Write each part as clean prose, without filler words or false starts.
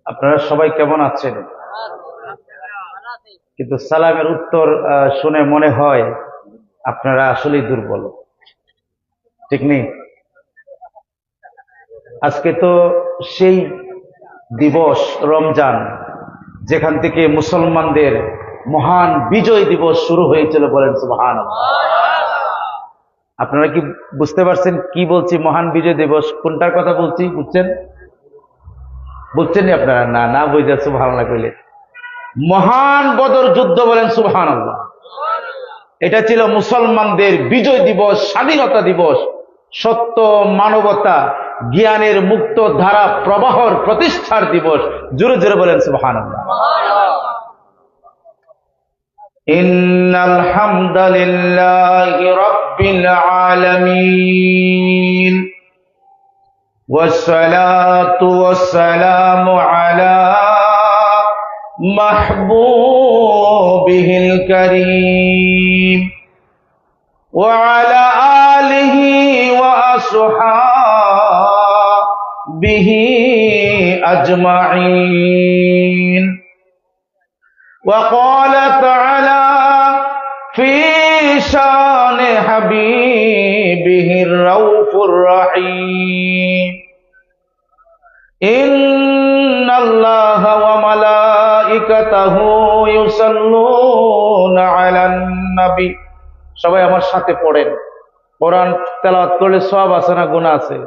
আপনারা সবাই কেমন আছেন? কিন্তু সালামের উত্তর শুনে মনে হয় আপনারা আসলেই দুর্বল, ঠিক নেই? আজকে তো সেই দিবস রমজান, যেখান থেকে মুসলমানদের মহান বিজয় দিবস শুরু হয়েছিল। বলেন সুবহানাল্লাহ। আপনারা কি বুঝতে পারছেন কি বলছি? মহান বিজয় দিবস কোনটার কথা বলছি? বুঝছেন? বুঝছেন আপনারা? না না বুঝে সুবহানাল্লাহ কইলে মহান বদর যুদ্ধ। বলেন সুবহানাল্লাহ। এটা ছিল মুসলমানদের বিজয় দিবস, স্বাধীনতা দিবস, সত্য, মানবতা, জ্ঞানের মুক্ত ধারা প্রবাহর প্রতিষ্ঠার দিবস। জোরে জোরে বলেন সুবহানাল্লাহ। ইন্নাল হামদালিল্লাহি রাব্বিল আলামিন ওয়াসসালাতু ওয়াসসালামু আলা মাহবুবিহিল কারীম ওয়া আলা আলিহি ওয়া আসহাবিহি আজমাইন। وقال تعالى في شان حبيبه الرؤوف الرحيم إن الله وملائكته يصلون على النبي। সবাই আমার সাথে পড়েন। কোরআন তেলাওয়াত করলে সওয়াব আছে না গুনাহ আছে?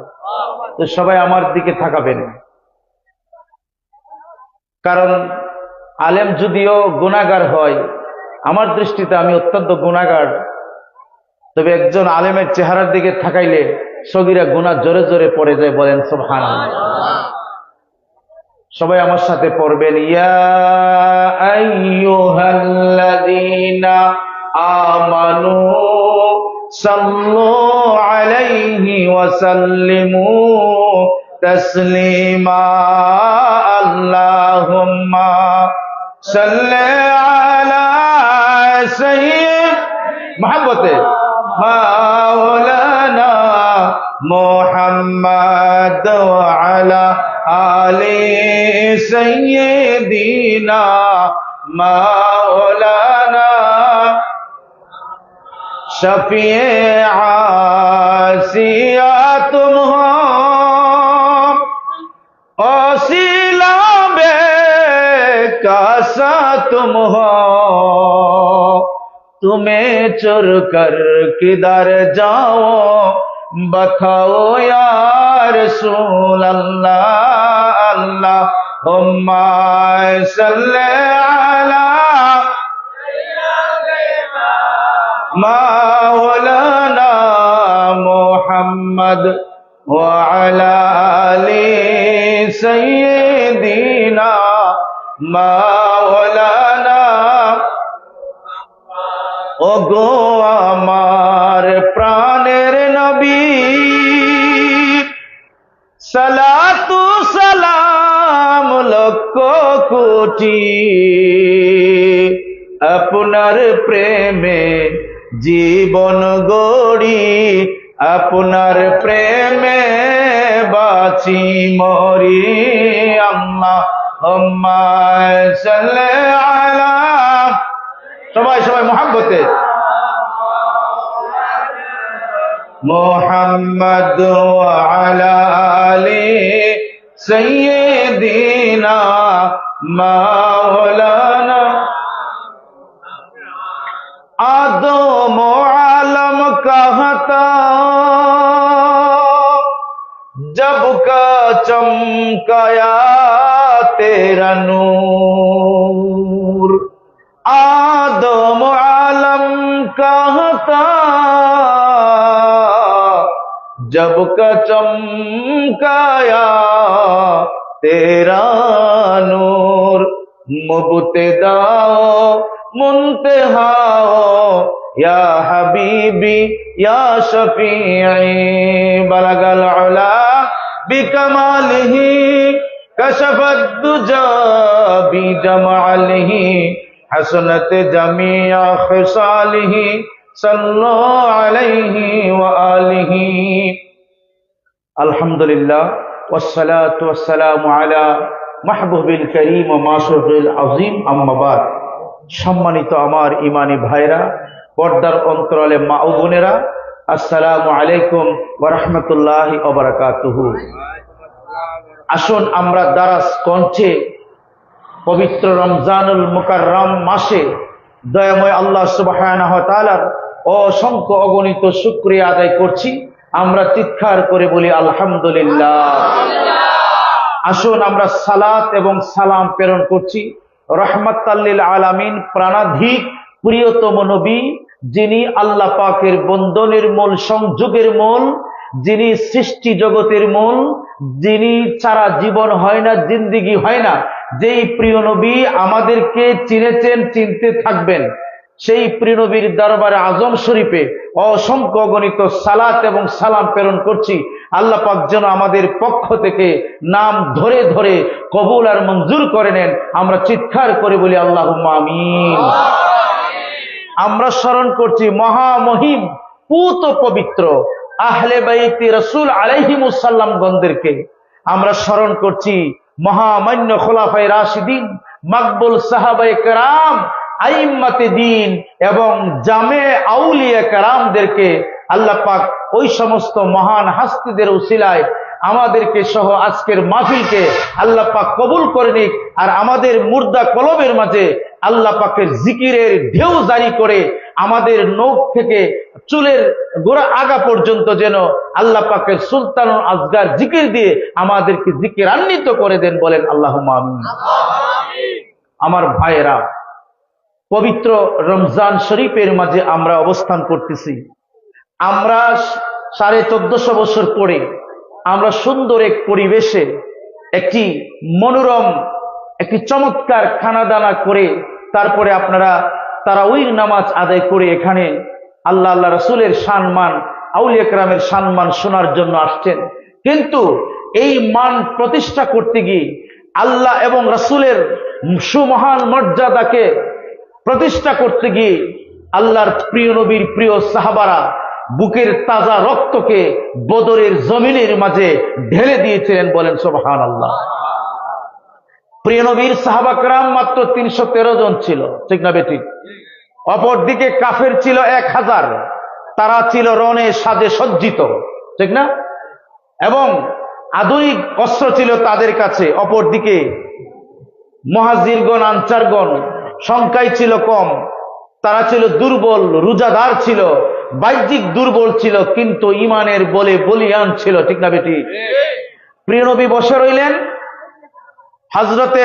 তো সবাই আমার দিকে তাকাবেন, কারণ আলেম যদিও গুনাহগার হয়, আমার দৃষ্টিতে আমি অত্যন্ত গুনাহগার, তবে একজন আলেমের চেহারার দিকে তাকাইলে সগীরা গুনাহ জোরে জোরে পড়ে যায়। বলেন সুবহানাল্লাহ। সবাই আমার সাথে পড়বেন। ইয়া আইয়ুহাল্লাযীনা আমানু সাল্লু আলাইহি ওয়া সাল্লিমু তাসলিমা। আল্লাহুম্মা সাল্লি আলা সাইয়্যিদ মুহাম্মদে মাওলানা মুহাম্মদ ওয়া আলা আলি সাইয়্যিদিনা মাওলানা শফিয়ে আসিয়া তুম হো ওসিলা बेकासा तुम हो तुम्हें चुर कर किधर जाओ बताओ या रसूल अल्लाह। अल्लाहुम्मा सल्ली अला मौलाना मुहम्मद व अला आलि सय्यिदिना মাওলানা। ও গো আমার প্রাণের নবী, সালাতু সালাম লক্ষ কোটি আপনার প্রেমে জীবন গড়ি, আপনার প্রেমে বাঁচি মরি। আল্লাহুম্মা সাল্লি আলা, সবাই সবাই মুহাব্বতে মুহাম্মদ ওয়া আলা আলি সাইয়্যিদিনা মাওলানা। आदम आलम कहता जब का चमकाया तेरा नूर। आदम आलम कहता जब का चमकाया तेरा नूर। मुब्तदाओ मुंतहाओ या हबीबी या शफीई बलगल उला बिकमालिही कशफत दुजा बिजमालिही हसनत जमीआ खिसालिही सल्लल्लाहु अलैहि व आलिही। अल्हम्दुलिल्लाह। والصلاة والسلام على محبوب الكريم ومعشوق العظيم أما بعد সম্মানিত আমার ইমানি ভাইরা, পর্দার অন্তরালে মা ও বোনেরা, আসসালামু আলাইকুম ওয়া রাহমাতুল্লাহি ওয়া বারাকাতুহু। আসুন আমরা দারাজ কণ্ঠে পবিত্র রমজানুল মুকাররম মাসে দয়াময় আল্লাহ সুবহানাহু ওয়া তাআলার অসংখ্য অগণিত শুকরিয়া আদায় করছি। আমরা চিৎকার করে বলি আলহামদুলিল্লাহ। আসুন আমরা সালাত এবং সালাম প্রেরণ করছি রাহমাতাল লিল আলামিন, প্রাণাধিক প্রিয়তম নবী, যিনি আল্লাহ পাকের বন্ধনের মূল, সংযোগের মূল, যিনি সৃষ্টি জগতের মূল, যিনি ছাড়া জীবন হয় না, জিন্দেগি হয় না, যেই প্রিয় নবী আমাদেরকে চিনেছেন, চিনতে থাকবেন, সেই প্রিয় নবীর দরবারে আজম শরীফে অসংখ্য গণিত সালাত এবং সালাম প্রেরণ করছি। আল্লাহ পাক যেন আমাদের পক্ষ থেকে নাম ধরে ধরে কবুল আর মঞ্জুর করে নেন। আমরা চিৎকার করে বলি আল্লাহুম্মা আমিন। আমরা স্মরণ করছি মহামহিম পুত পবিত্র আহলে বাইতি রাসূল আলাইহিমুস সালাম গণদেরকে। আমরা স্মরণ করছি মহামান্য খোলাফায়ে রাশিদিন, মাকবুল সাহাবায়ে কেরাম, আইম্মাতে দ্বীন এবং জামে আউলিয়া কেরামদেরকে। আল্লাহ পাক ওই সমস্ত মহান হাস্তিদের উসিলায় আমাদেরকে সহ আজকের মাহফিলকে আল্লাহ পাক কবুল করে নিক। আর আমাদের মুর্দা কলবের মাঝে আল্লাহ পাকের জিকিরের ঢেউ জারি করে আমাদের নখ থেকে চুলের গোড়া আগা পর্যন্ত যেন আল্লাহ পাকের সুলতানুল আসগার জিকির দিয়ে আমাদেরকে জিকিরান্বিত করে দেন। বলেন আল্লাহুম্মা আমিন। আমার ভাইয়েরা, পবিত্র রমজান শরীফের মাঝে আমরা অবস্থান করতেছি। আমরা 1450 বছর পরে আমরা সুন্দর এক পরিবেশে একটি মনোরম, একটি চমৎকার খানাদানা করে তারপরে আপনারা তারাউইর নামাজ আদায় করে এখানে আল্লাহ আল্লাহ রাসূলের সম্মান, আউলিয়া কেরামের সম্মান শোনার জন্য আসছেন। কিন্তু এই মান প্রতিষ্ঠা করতে গিয়ে, আল্লাহ এবং রাসূলের সুমহান মর্যাদাকে প্রতিষ্ঠা করতে গিয়ে আল্লাহর প্রিয় নবীর প্রিয় সাহাবারা বুকের তাজা রক্তকে বদরের জমিনের মাঝে ঢেলে দিয়েছিলেন। বলেন সুবহানাল্লাহ। প্রিয় নবীর সাহাবা কেরাম মাত্র 313 জন ছিল, ঠিক না বেঠিক? অপরদিকে কাফের ছিল 1000, তারা ছিল রণে সাজে সজ্জিত, ঠিক না? এবং আধুনিক অস্ত্র ছিল তাদের কাছে। অপরদিকে মুহাজিরগণ, আনসারগণ সংখ্যায় ছিল কম, তারা ছিল দুর্বল, রোজাদার ছিল, বাহ্যিক দুর্বল ছিল, কিন্তু ইমানের বলে বলিয়ান ছিল, ঠিক না বেটি? প্রিয় নবী বসে রইলেন, হযরতে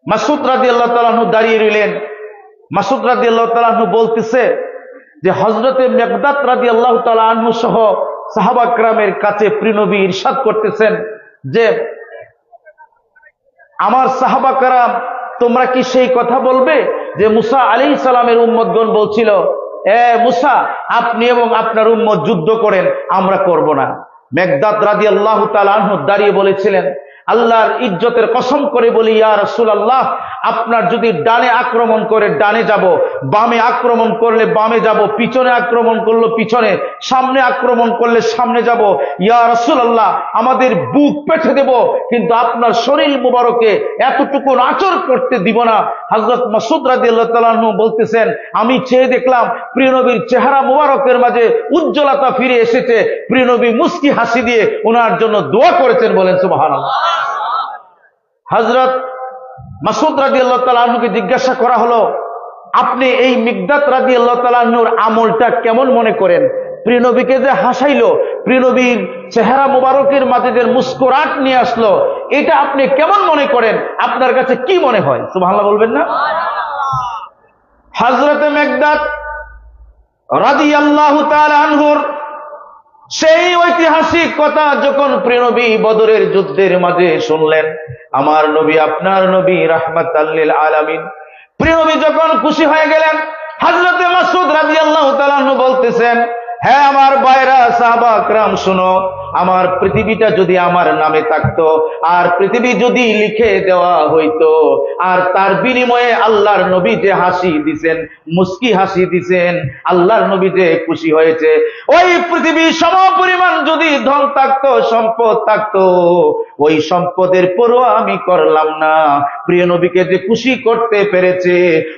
মাসউদ রাদিয়াল্লাহু তাআলা আনহু দাঁড়িয়ে রইলেন। মাসউদ রাদিয়াল্লাহু তাআলা আনহু বলতেছে যে হযরতে মিকদাদ রাদিয়াল্লাহু তাআলা আনহু সহ সাহাবা কেরামের কাছে প্রিয় নবী ইরশাদ করতেছেন যে আমার সাহাবা কেরাম, তোমরা কি সেই কথা বলবে যে মুসা আলাইহিস সালামের উম্মতগণ বলছিল, এ মুসা, আপনি এবং আপনার উম্মত যুদ্ধ করেন, আমরা করব না। মিকদাদ রাদিয়াল্লাহু তাআলা আনহু দাঁড়িয়ে বলেছিলেন, আল্লাহর ইজ্জতের কসম করে বলি, ইয়া রাসূলুল্লাহ, আপনার যদি ডানে আক্রমণ করে ডানে যাব, বামে আক্রমণ করলে বামে যাব, পিছনে আক্রমণ করলে পিছনে, সামনে আক্রমণ করলে সামনে যাব, ইয়া রাসূলুল্লাহ, আমাদের বুক পেটে দেব, কিন্তু আপনার শরীর মুবারকে এতটুকু আচর করতে দিব না। হযরত মাসউদ রাদিয়াল্লাহু তাআলা আনহু বলতেছেন, আমি চেয়ে দেখলাম প্রিয় নবীর চেহারা মুবারকের মাঝে উজ্জ্বলতা ফিরে এসেছে। প্রিয় নবী মুস্কি হাসি দিয়ে ওনার জন্য দোয়া করেছেন। বলেন সুবহানাল্লাহ। হযরত মাসউদ রাদিয়াল্লাহু তাআলা আনহুকে জিজ্ঞাসা করা হলো, আপনি এই মিকদাদ রাদিয়াল্লাহু তাআলা আনহুর আমলটা কেমন মনে করেন? প্রিয় নবীকে যে হাসাইলো, প্রিয় নবীর চেহারা মুবারকের মাঝে যে মুস্কুরাত নিয়ে আসলো, এটা আপনি কেমন মনে করেন? আপনার কাছে কি মনে হয়? সুবহানাল্লাহ বলবেন না? হযরতে মিকদাদ রাদিয়াল্লাহু তাআলা আনহুর সেই ঐতিহাসিক কথা যখন প্রিয় নবী বদরের যুদ্ধের মাঝে শুনলেন, আমার নবী, আপনার নবী রাহমাতাল লিল আলামিন, প্রিয় নবী যখন খুশি হয়ে গেলেন, হযরতে মাসউদ রাদিয়াল্লাহু তাআলা আনহু বলতেছেন, হ্যাঁ আমার ভাইরা সাহাবা کرام শুনো, আমার পৃথিবীটা যদি আমার নামে থাকতো, আর পৃথিবী যদি লিখে দেওয়া হইতো, আর তার বিনিময়ে আল্লাহর নবী যে হাসি দিছেন, মুস্কি হাসি দিছেন, আল্লাহর নবী যে খুশি হয়েছে, ওই পৃথিবী সমপরিমাণ যদি ধন থাকতো, সম্পদ থাকতো, ওই সম্পদের পরোয়া আমি করলাম না। প্রিয় নবীকে যে খুশি করতে পেরেছে,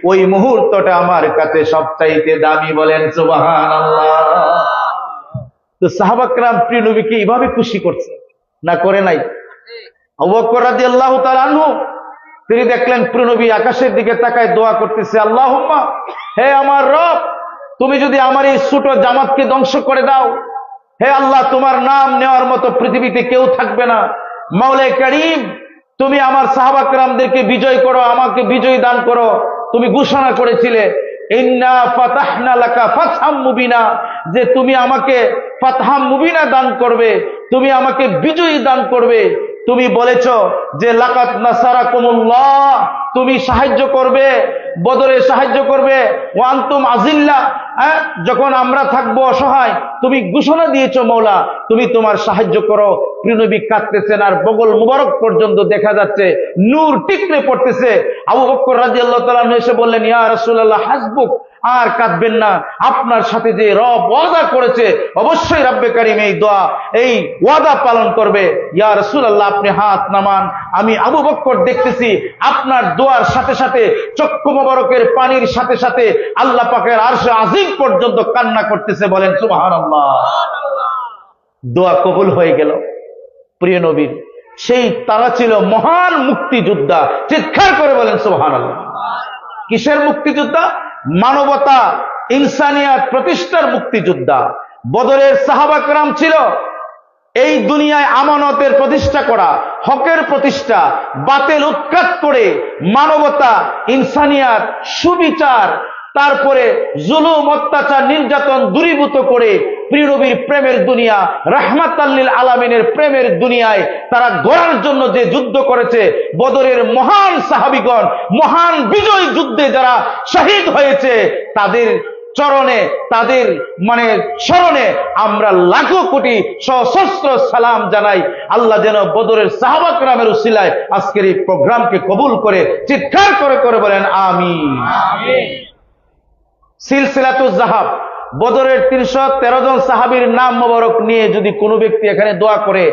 ওই মুহূর্তটা আমার কাছে সবচাইতে দামি। বলেন সুবহানাল্লাহ। তো সাহাবা কেরাম প্রিয় নবীকে এইভাবে খুশি করছে না, করে নাই? আবু বকর রাদিয়াল্লাহু তাআলা আনহু তিনি দেখলেন প্রিয় নবী আকাশের দিকে তাকায় দোয়া করতেছে, আল্লাহুম্মা, হে আমার রব, তুমি যদি আমার এই ছোট জামাতকে ধ্বংস করে দাও, হে আল্লাহ, তোমার নাম নেওয়ার মতো পৃথিবীতে কেউ থাকবে না। মাওলাই কারীম, তুমি আমার সাহাবা কেরামদেরকে বিজয় করো, আমাকে বিজয় দান করো। তুমি ঘোষণা করেছিলে, ইন্না ফাতাহনা লাকা ফাতহাম মুবিনা, যে তুমি আমাকে ফাতহাম মুবিনা দান করবে, তুমি আমাকে বিজয়ী দান করবে। তুমি বলেছ যে লাকাত নাসারাকুমুল্লাহ, তুমি সাহায্য করবে, বদরে সাহায্য করবে, ওয়া আনতুম আজিল্লা, যখন আমরা থাকবো অসহায়, তুমি ঘোষণা দিয়েছো মওলা, তুমি তোমার সাহায্য করো। প্রিয় নবী কাঁদতেছেন, আর বগল মুবারক পর্যন্ত দেখা যাচ্ছে নূর টিকরে পড়তেছে। আবু বকর রাদিয়াল্লাহু তাআলা এসে বললেন, ইয়া রাসূলুল্লাহ হাসবুক, আর কাঁদবেন না, আপনার সাথে যে রব ওয়াদা করেছে, অবশ্যই রব্বে কারীম এই দোয়া, এই ওয়াদা পালন করবে। ইয়া রাসূলুল্লাহ, আপনি হাত নামান। আমি আবু বকর দেখতেছি আপনার দোয়ার সাথে সাথে, চক্ষু মোবারকের পানির সাথে সাথে আল্লাহ পাকের আরশে আজিম পর্যন্ত কান্না করতেছে। বলেন সুবহানাল্লাহ। দোয়া কবুল হয়ে গেল প্রিয় নবীর। সেই তারা ছিল মহান মুক্তিযোদ্ধা। চিৎকার করে বলেন সুবহানাল্লাহ। কিসের মুক্তিযোদ্ধা? মানবতা, ইনসানিয়াত প্রতিষ্ঠার মুক্তিযোদ্ধা। বদরের সাহাবা কেরাম ছিল এই দুনিয়ায় আমানতের প্রতিষ্ঠা করা, হকের প্রতিষ্ঠা, বাতিল উৎখাত করে মানবতা, ইনসানিয়াত, সুবিচার, তারপরে জুলুম, অত্যাচার, নির্যাতন দূরীভূত করে প্রিয় নবীর প্রেমের দুনিয়া, রাহমাতাল লিল আলামিনের প্রেমের দুনিয়ায় তারা গড়ার জন্য যে যুদ্ধ করেছে, বদরের মহান সাহাবীগণ, মহান বিজয় যুদ্ধে যারা শহীদ হয়েছে, তাদের চরণে, তাদের স্মরণে আমরা লাখো কোটি সশস্ত্র সালাম জানাই। আল্লাহ যেন বদরের সাহাবা কেরামের উসিলায় আজকের এই প্রোগ্রামকে কবুল করে চিৎকার করে করে বলেন আমিন। সিলসিলাতুজ যাহাব, বদরের 313 জন সাহাবীর নাম মোবারক নিয়ে যদি কোনো ব্যক্তি এখানে দোয়া করে,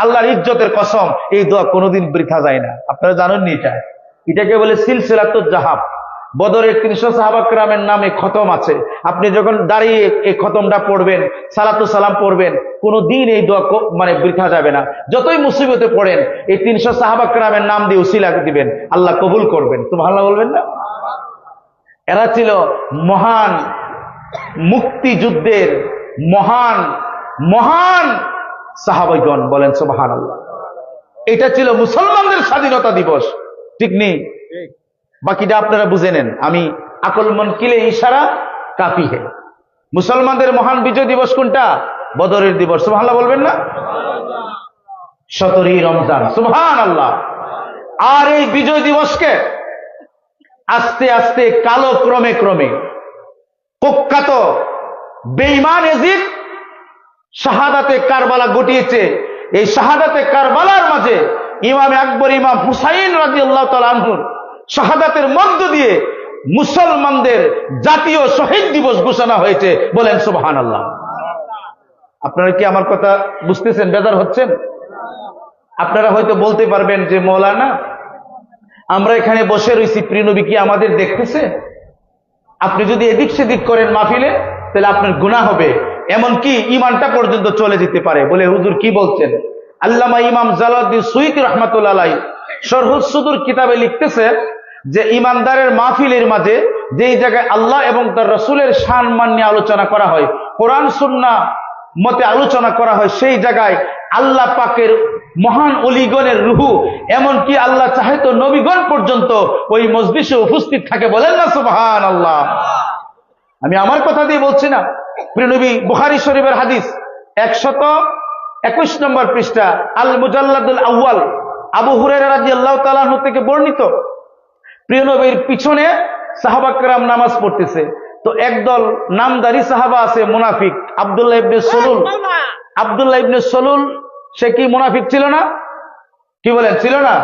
আল্লাহর ইজ্জতের কসম, এই দোয়া কোনোদিন বৃথা যায় না। আপনারা জানেননি এটাকে বলে সিলসিলাতুজ যাহাব। বদরের 300 সাহাবা কেরামের নামে খতম আছে। আপনি যখন দাঁড়িয়ে এই খতমটা পড়বেন, সালাতু সালাম পড়বেন, কোনদিন এই দোয়া বৃথা যাবে না। যতই মুসিবতে পড়েন, এই 300 সাহাবা কেরামের নাম দিয়ে উসিলা দিবেন, আল্লাহ কবুল করবেন। সুবহানাল্লাহ বলবেন না? এরা ছিল মহান মুক্তিযুদ্ধের মহান মহান সাহাবাগণ। বলেন সুবহানাল্লাহ। এটা ছিল মুসলমানদের স্বাধীনতা দিবস, ঠিক নেই? বাকিটা আপনারা বুঝে নেন। আমি আকল মন কিলে ইশারা কাফি হে। মুসলমানদের মহান বিজয় দিবস কোনটা? বদরের দিবস। সুবহানাল্লাহ বলবেন না? 17ই রমজান। সুবহানাল্লাহ। আর এই বিজয় দিবসকে আস্তে আস্তে কালো ক্রমে ক্রমে কুখ্যাত বেঈমান ইয়াজিদ শাহাদাতে কারবালা ঘটিয়েছে। এই শাহাদাতে কারবালার মাঝে ইমাম আকবর, ইমাম হুসাইন রাদিয়াল্লাহু তাআলা আনহুর শাহাদাতের মধ্য দিয়ে মুসলমানদের জাতীয় শহীদ দিবস ঘোষণা হয়েছে। বলেন সুবহানাল্লাহ। আপনারা কি আমার কথা বুঝতেছেন? বেজার হচ্ছেন? আপনারা হয়তো বলতে পারবেন যে মৌলানা, আমরা এখানে বসে রয়েছি, প্রিয় নবী কি আমাদের দেখতেছে? আপনি যদি এদিক সেদিক করেন মাহফিলে, তাহলে আপনার গুনাহ হবে, এমনকি ঈমানটা পর্যন্ত চলে যেতে পারে। বলে হুজুর কি বলছেন? আল্লামা ইমাম জালালউদ্দিন সুয়ুতী রাহমাতুল্লাহ আলাইহি শরহুস সুদুর কিতাবে লিখতেছে যে ইমানদারের মাহফিলের মাঝে যেই জায়গায় আল্লাহ এবং তার রাসূলের সম্মান নিয়ে আলোচনা করা হয়, কোরআন সুন্নাহ মতে আলোচনা করা হয়, সেই জায়গায় আল্লাহ পাকের মহান ওলিগণের রূহ, এমনকি আল্লাহ চাহে তো নবীগণ পর্যন্ত ওই মজলিসে উপস্থিত থাকে। বলেন না সুবহানাল্লাহ। আমি আমার কথা দিয়ে বলছি না, প্রিয় নবী বুখারী শরীফের হাদিস 121 নম্বর পৃষ্ঠা, আল মুজাল্লাদুল আউয়াল, আবু হুরায়রা রাদিয়াল্লাহু তাআলা আনহু থেকে বর্ণিত। প্রিয় নবীর পিছনে সাহাবা কেরাম নামাজ পড়তেছে, তো একদল নামদারি সাহাবা আছে মুনাফিক, আব্দুল্লাহ ইবনে সলুল। আব্দুল্লাহ ইবনে সলুল সে কি মুনাফিক ছিল না? কি বলেন, ছিল না?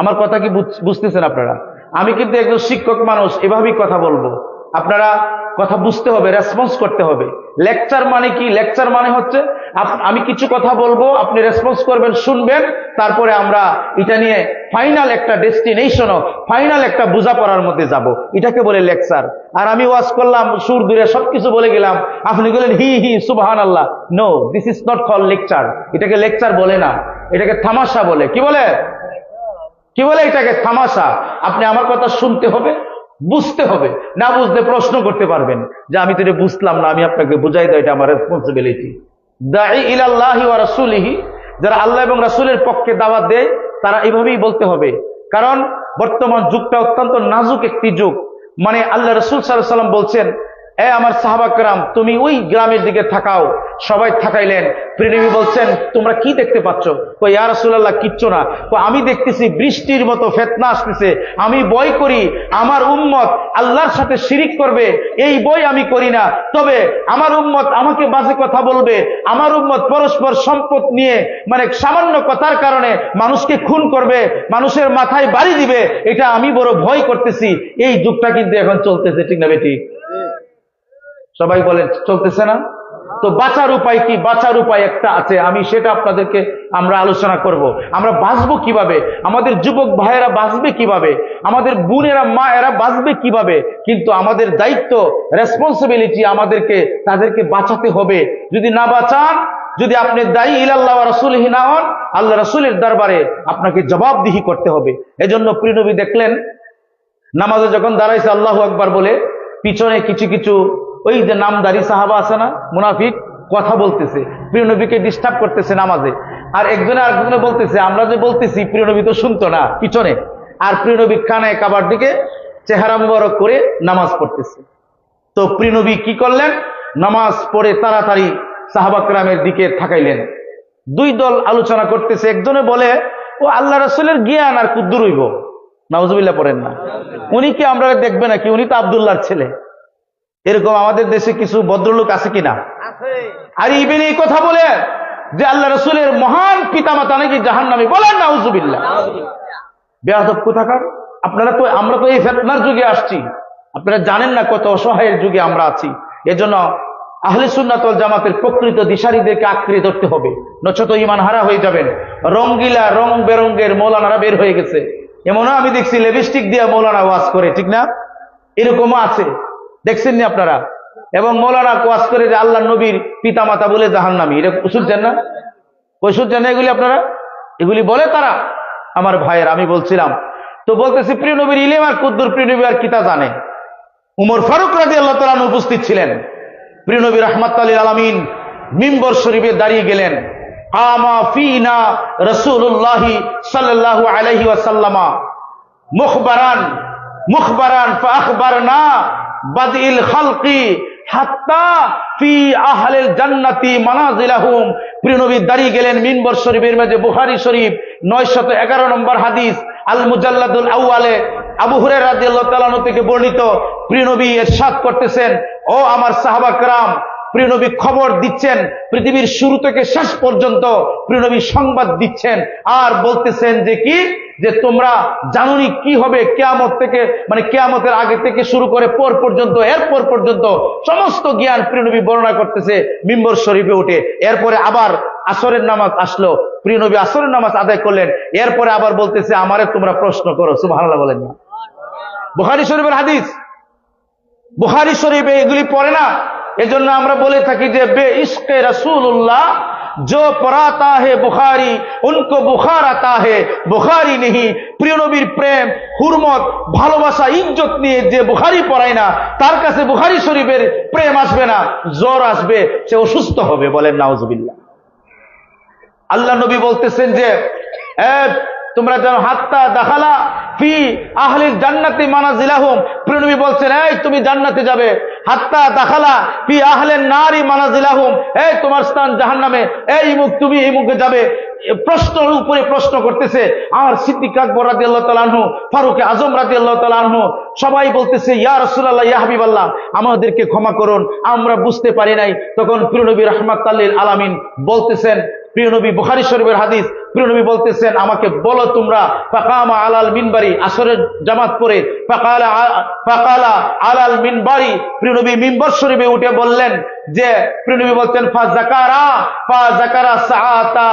আমার কথা কি বুঝতেছেন আপনারা? আমি কিন্তু একজন শিক্ষক মানুষ, এভাবেই কথা বলবো। আপনারা কথা বুঝতে হবে, রেসপন্স করতে হবে। লেকচার মানে কি? লেকচার মানে হচ্ছে আমি কিছু কথা বলবো, আপনি রেসপন্স করবেন, শুনবেন, তারপরে আমরা এটা নিয়ে ফাইনাল একটা ডেস্টিনেশন, ফাইনাল একটা বোঝাপড়ার মধ্যে যাব, এটাকে বলে লেকচার। আর আমি ওয়াজ করলাম, সুর দূরে সবকিছু বলে গেলাম, আপনি বললেন হি হি সুবহানাল্লাহ। No, this is not call lecture. এটাকে লেকচার বলে না, এটাকে তামাশা বলে। কি বলে? কি বলে? এটাকে তামাশা। আপনি আমার কথা শুনতে হবে, বুঝতে হবে, না বুঝতে প্রশ্ন করতে পারবেন যে আমি তো এটা বুঝলাম না, আমি আপনাকে বুঝাই দেয়, এটা আমার রেসপন্সিবিলিটি। দাঈ ইলাল্লাহি ওয়া রাসূলিহি, যারা আল্লাহ এবং রাসূলের পক্ষে দাওয়াত দেয় তারা এভাবেই বলতে হবে। কারণ বর্তমান যুগটা অত্যন্ত নাজুক একটি যুগ। মানে আল্লাহ রাসূল সাল্লাল্লাহু আলাইহি ওয়াসাল্লাম বলছেন, এ আমার সাহাবা কেরাম, তুমি ওই গ্রামের দিকে থাকাও। সবাই থাকাইলেন। প্রিয়নবী বলছেন, তোমরা কি দেখতে পাচ্ছ? কই ইয়া রাসূলুল্লাহ, কিচ্ছু না। আমি দেখতেছি বৃষ্টির মতো ফিতনা আসতেছে, আমি ভয় করি আমার উম্মত আল্লাহর সাথে শিরিক করবে, এই ভয় আমি করি না। তবে আমার উম্মত আমাকে বাজে কথা বলবে, আমার উম্মত পরস্পর সম্পদ নিয়ে মানে সামান্য কথার কারণে মানুষকে খুন করবে, মানুষের মাথায় বাড়ি দিবে, এটা আমি বড় ভয় করতেছি। এই যুগটা কিন্তু এখন চলতেছে, ঠিক না বেটি? সবাই বলেন চলতেছে না? তো বাঁচার উপায় কি? বাঁচার উপায় একটা আছে, আমি সেটা আপনাদেরকে আমরা আলোচনা করব। আমরা বাঁচবো কিভাবে, আমাদের যুবক ভাইয়েরা বাঁচবে কিভাবে, আমাদের বোনেরা মা এরা বাঁচবে কিভাবে। কিন্তু আমাদের দায়িত্ব, রেসপন্সিবিলিটি, আমাদেরকে তাদেরকে বাঁচাতে হবে। যদি না বাঁচান, যদি আপনি দায়ী ইলাল্লাহ ওয়া রাসূলিহি না হন, আল্লাহ রাসূলের দরবারে আপনাকে জবাবদিহি করতে হবে। এজন্য প্রিয় নবী দেখলেন নামাজে যখন দাঁড়াইছে আল্লাহু আকবার বলে, পিছনে কিছু কিছু ওই যে নামদারি সাহাবা আছে না, মুনাফিক, কথা বলতেছে, প্রিয় নবীকে ডিস্টার্ব করতেছে নামাজে। আর একজনে আরেকজনে বলতেছে, আমরা যে বলতেছি প্রিয় নবী তো শুনতো না পিছনে। আর প্রিয় নবী কানে কাবার দিকে চেহারা মুবারক করে নামাজ পড়তেছে। তো প্রিয় নবী কি করলেন? নামাজ পড়ে তাড়াতাড়ি সাহাবা কেরামের দিকে থাকাইলেন। দুই দল আলোচনা করতেছে। একজনে বলে, ও আল্লাহ রাসূলের জ্ঞান আর কুদ্দুর হইব। নাউজুবিল্লাহ পড়েন না। উনি কি আমরা দেখবে নাকি? উনি তো আব্দুল্লাহর ছেলে। এরকম আমাদের দেশে কিছু ভদ্রলোক আছে কিনা? আর ইবেন এই কথা বলে যে আল্লাহ রাসূলের মহান পিতামাতা নাকি জাহান্নামী। বলেন নাউজুবিল্লাহ। বেয়াদব কোথাকার। আপনারা তো, আমরা তো এই ফিতনার যুগে আসছি, আপনারা জানেন না কত অসহায়ের যুগে আমরা আছি। এজন্য আহলে সুন্নাত ওয়াল জামাতের প্রকৃত দিশারীদেরকে আঁকড়ে ধরতে হবে, নচেত ঈমান হারা হয়ে যাবেন। রঙ্গিলা রং বেরঙ্গের মৌলানারা বের হয়ে গেছে। এমনও আমি দেখছি লিপস্টিক দিয়ে মৌলানা ওয়াজ করে, ঠিক না? এরকমও আছে, দেখছেন নি আপনারা? এবং মৌলানা ওয়াজ করে যে আল্লাহ নবীর পিতামাতা বলে জাহান্নামী। এটা শুনছেন না? কই শুনছেন না এগুলি আপনারা? এগুলি বলে তারা। আমার ভাইয়ের আমি বলছিলাম তো, বলতেছি প্রিয় নবীর ইলম আর কুদ্দুর প্রিয় নবী আর কিতা জানে। উমর ফারুক রাদিয়াল্লাহু তাআলা উপস্থিত ছিলেন। প্রিয় নবী রাহমাতুল লিল আলামিন মিম্বর শরীফে দাঁড়িয়ে গেলেন। কামা ফিনা রাসূলুল্লাহ সাল্লাল্লাহু আলাইহি ওয়াসাল্লাম মুখবারান ফাআখবারনা বাদিল খালকি হাত্তা ফি আহলিল জান্নাতি মানাজিলাহুম। প্রিয় নবী দাঁড়িয়ে গেলেন মিম্বর শরীফের মাঝে। বুখারী শরীফ 911 নম্বর হাদিস, আল মুজাল্লাদুল আউয়ালে আবু হুরায়রা রাদিয়াল্লাহু তাআলা আনহু থেকে বর্ণিত। প্রিয় নবী ইরশাদ করতেছেন, ও আমার সাহাবা কেরাম, প্রিয় নবী খবর দিচ্ছেন পৃথিবীর শুরু থেকে শেষ পর্যন্ত। প্রিয় নবী সংবাদ দিচ্ছেন আর বলতেছেন যে কি, যে তোমরা জানোনি কি হবে কিয়ামত থেকে, মানে কিয়ামতের আগে থেকে শুরু করে পর পর্যন্ত, এরপর পর্যন্ত সমস্ত জ্ঞান প্রিয় নবী বর্ণনা করতেছে মিম্বর শরীফে উঠে। এরপরে আবার আসরের নামাজ আসলো, প্রিয় নবী আসরের নামাজ আদায় করলেন। এরপরে আবার বলতেছে, আমারে তোমরা প্রশ্ন করো। সুবহানাল্লাহ বলেন না? বুখারী শরীফের হাদিস। বুখারী শরীফে এগুলি পড়ে না। এজন্য আমরা বলে থাকি যে বে ইশকে রাসূলুল্লাহ जो पढ़ाता है बुखारी उनको बुखार आता है बुखारी नहीं। প্রিয় নবীর প্রেম, হুরমত, ভালোবাসা, ইজ্জত নিয়ে যে বুখারী পড়ায় না, তার কাছে বুখারী শরীফের প্রেম আসবে না, জ্বর আসবে, সে অসুস্থ হবে। বলেন নাউজুবিল্লাহ। আল্লাহ নবী বলতেছেন যে তোমরা জানো হাত্তা দাখালা ফি আহলিল জান্নাতি মানাজিলাহুম। প্রিয় নবী বলছেন, এই তুমি জান্নাতে যাবে। হাত্তা দাখালা ফি আহলিন নারি মানাজিলাহুম, এই তোমার স্থান জাহান্নামে, এই মুখ তুমি এই মুখে যাবে। প্রশ্নের উপরে প্রশ্ন করতেছে। আর সিদ্দিক আকবর রাদিয়াল্লাহু তাআলা আনহু, ফারুক আজম রাদিয়াল্লাহু তাআলা আনহু সবাই বলতেছে, ইয়া রাসূলুল্লাহ, ইয়া হাবিবাল্লাহ, আমাদেরকে ক্ষমা করুন, আমরা বুঝতে পারি নাই। তখন প্রিয় নবী রাহমাতাল লিল আলামিন বলতেছেন, প্রিয় নবী, বুখারী শরীফের হাদিস, প্রিয় নবী বলতেছেন, আমাকে বলো তোমরা। ফাকামা আলাল মিনবারি, আসরের জামাত পড়ে ফাকালা আলাল মিনবারি, প্রিয় নবী মিম্বর শরীফে উঠে বললেন যে, প্রিয় নবী বলতেন, ফাযাকারা সাআতা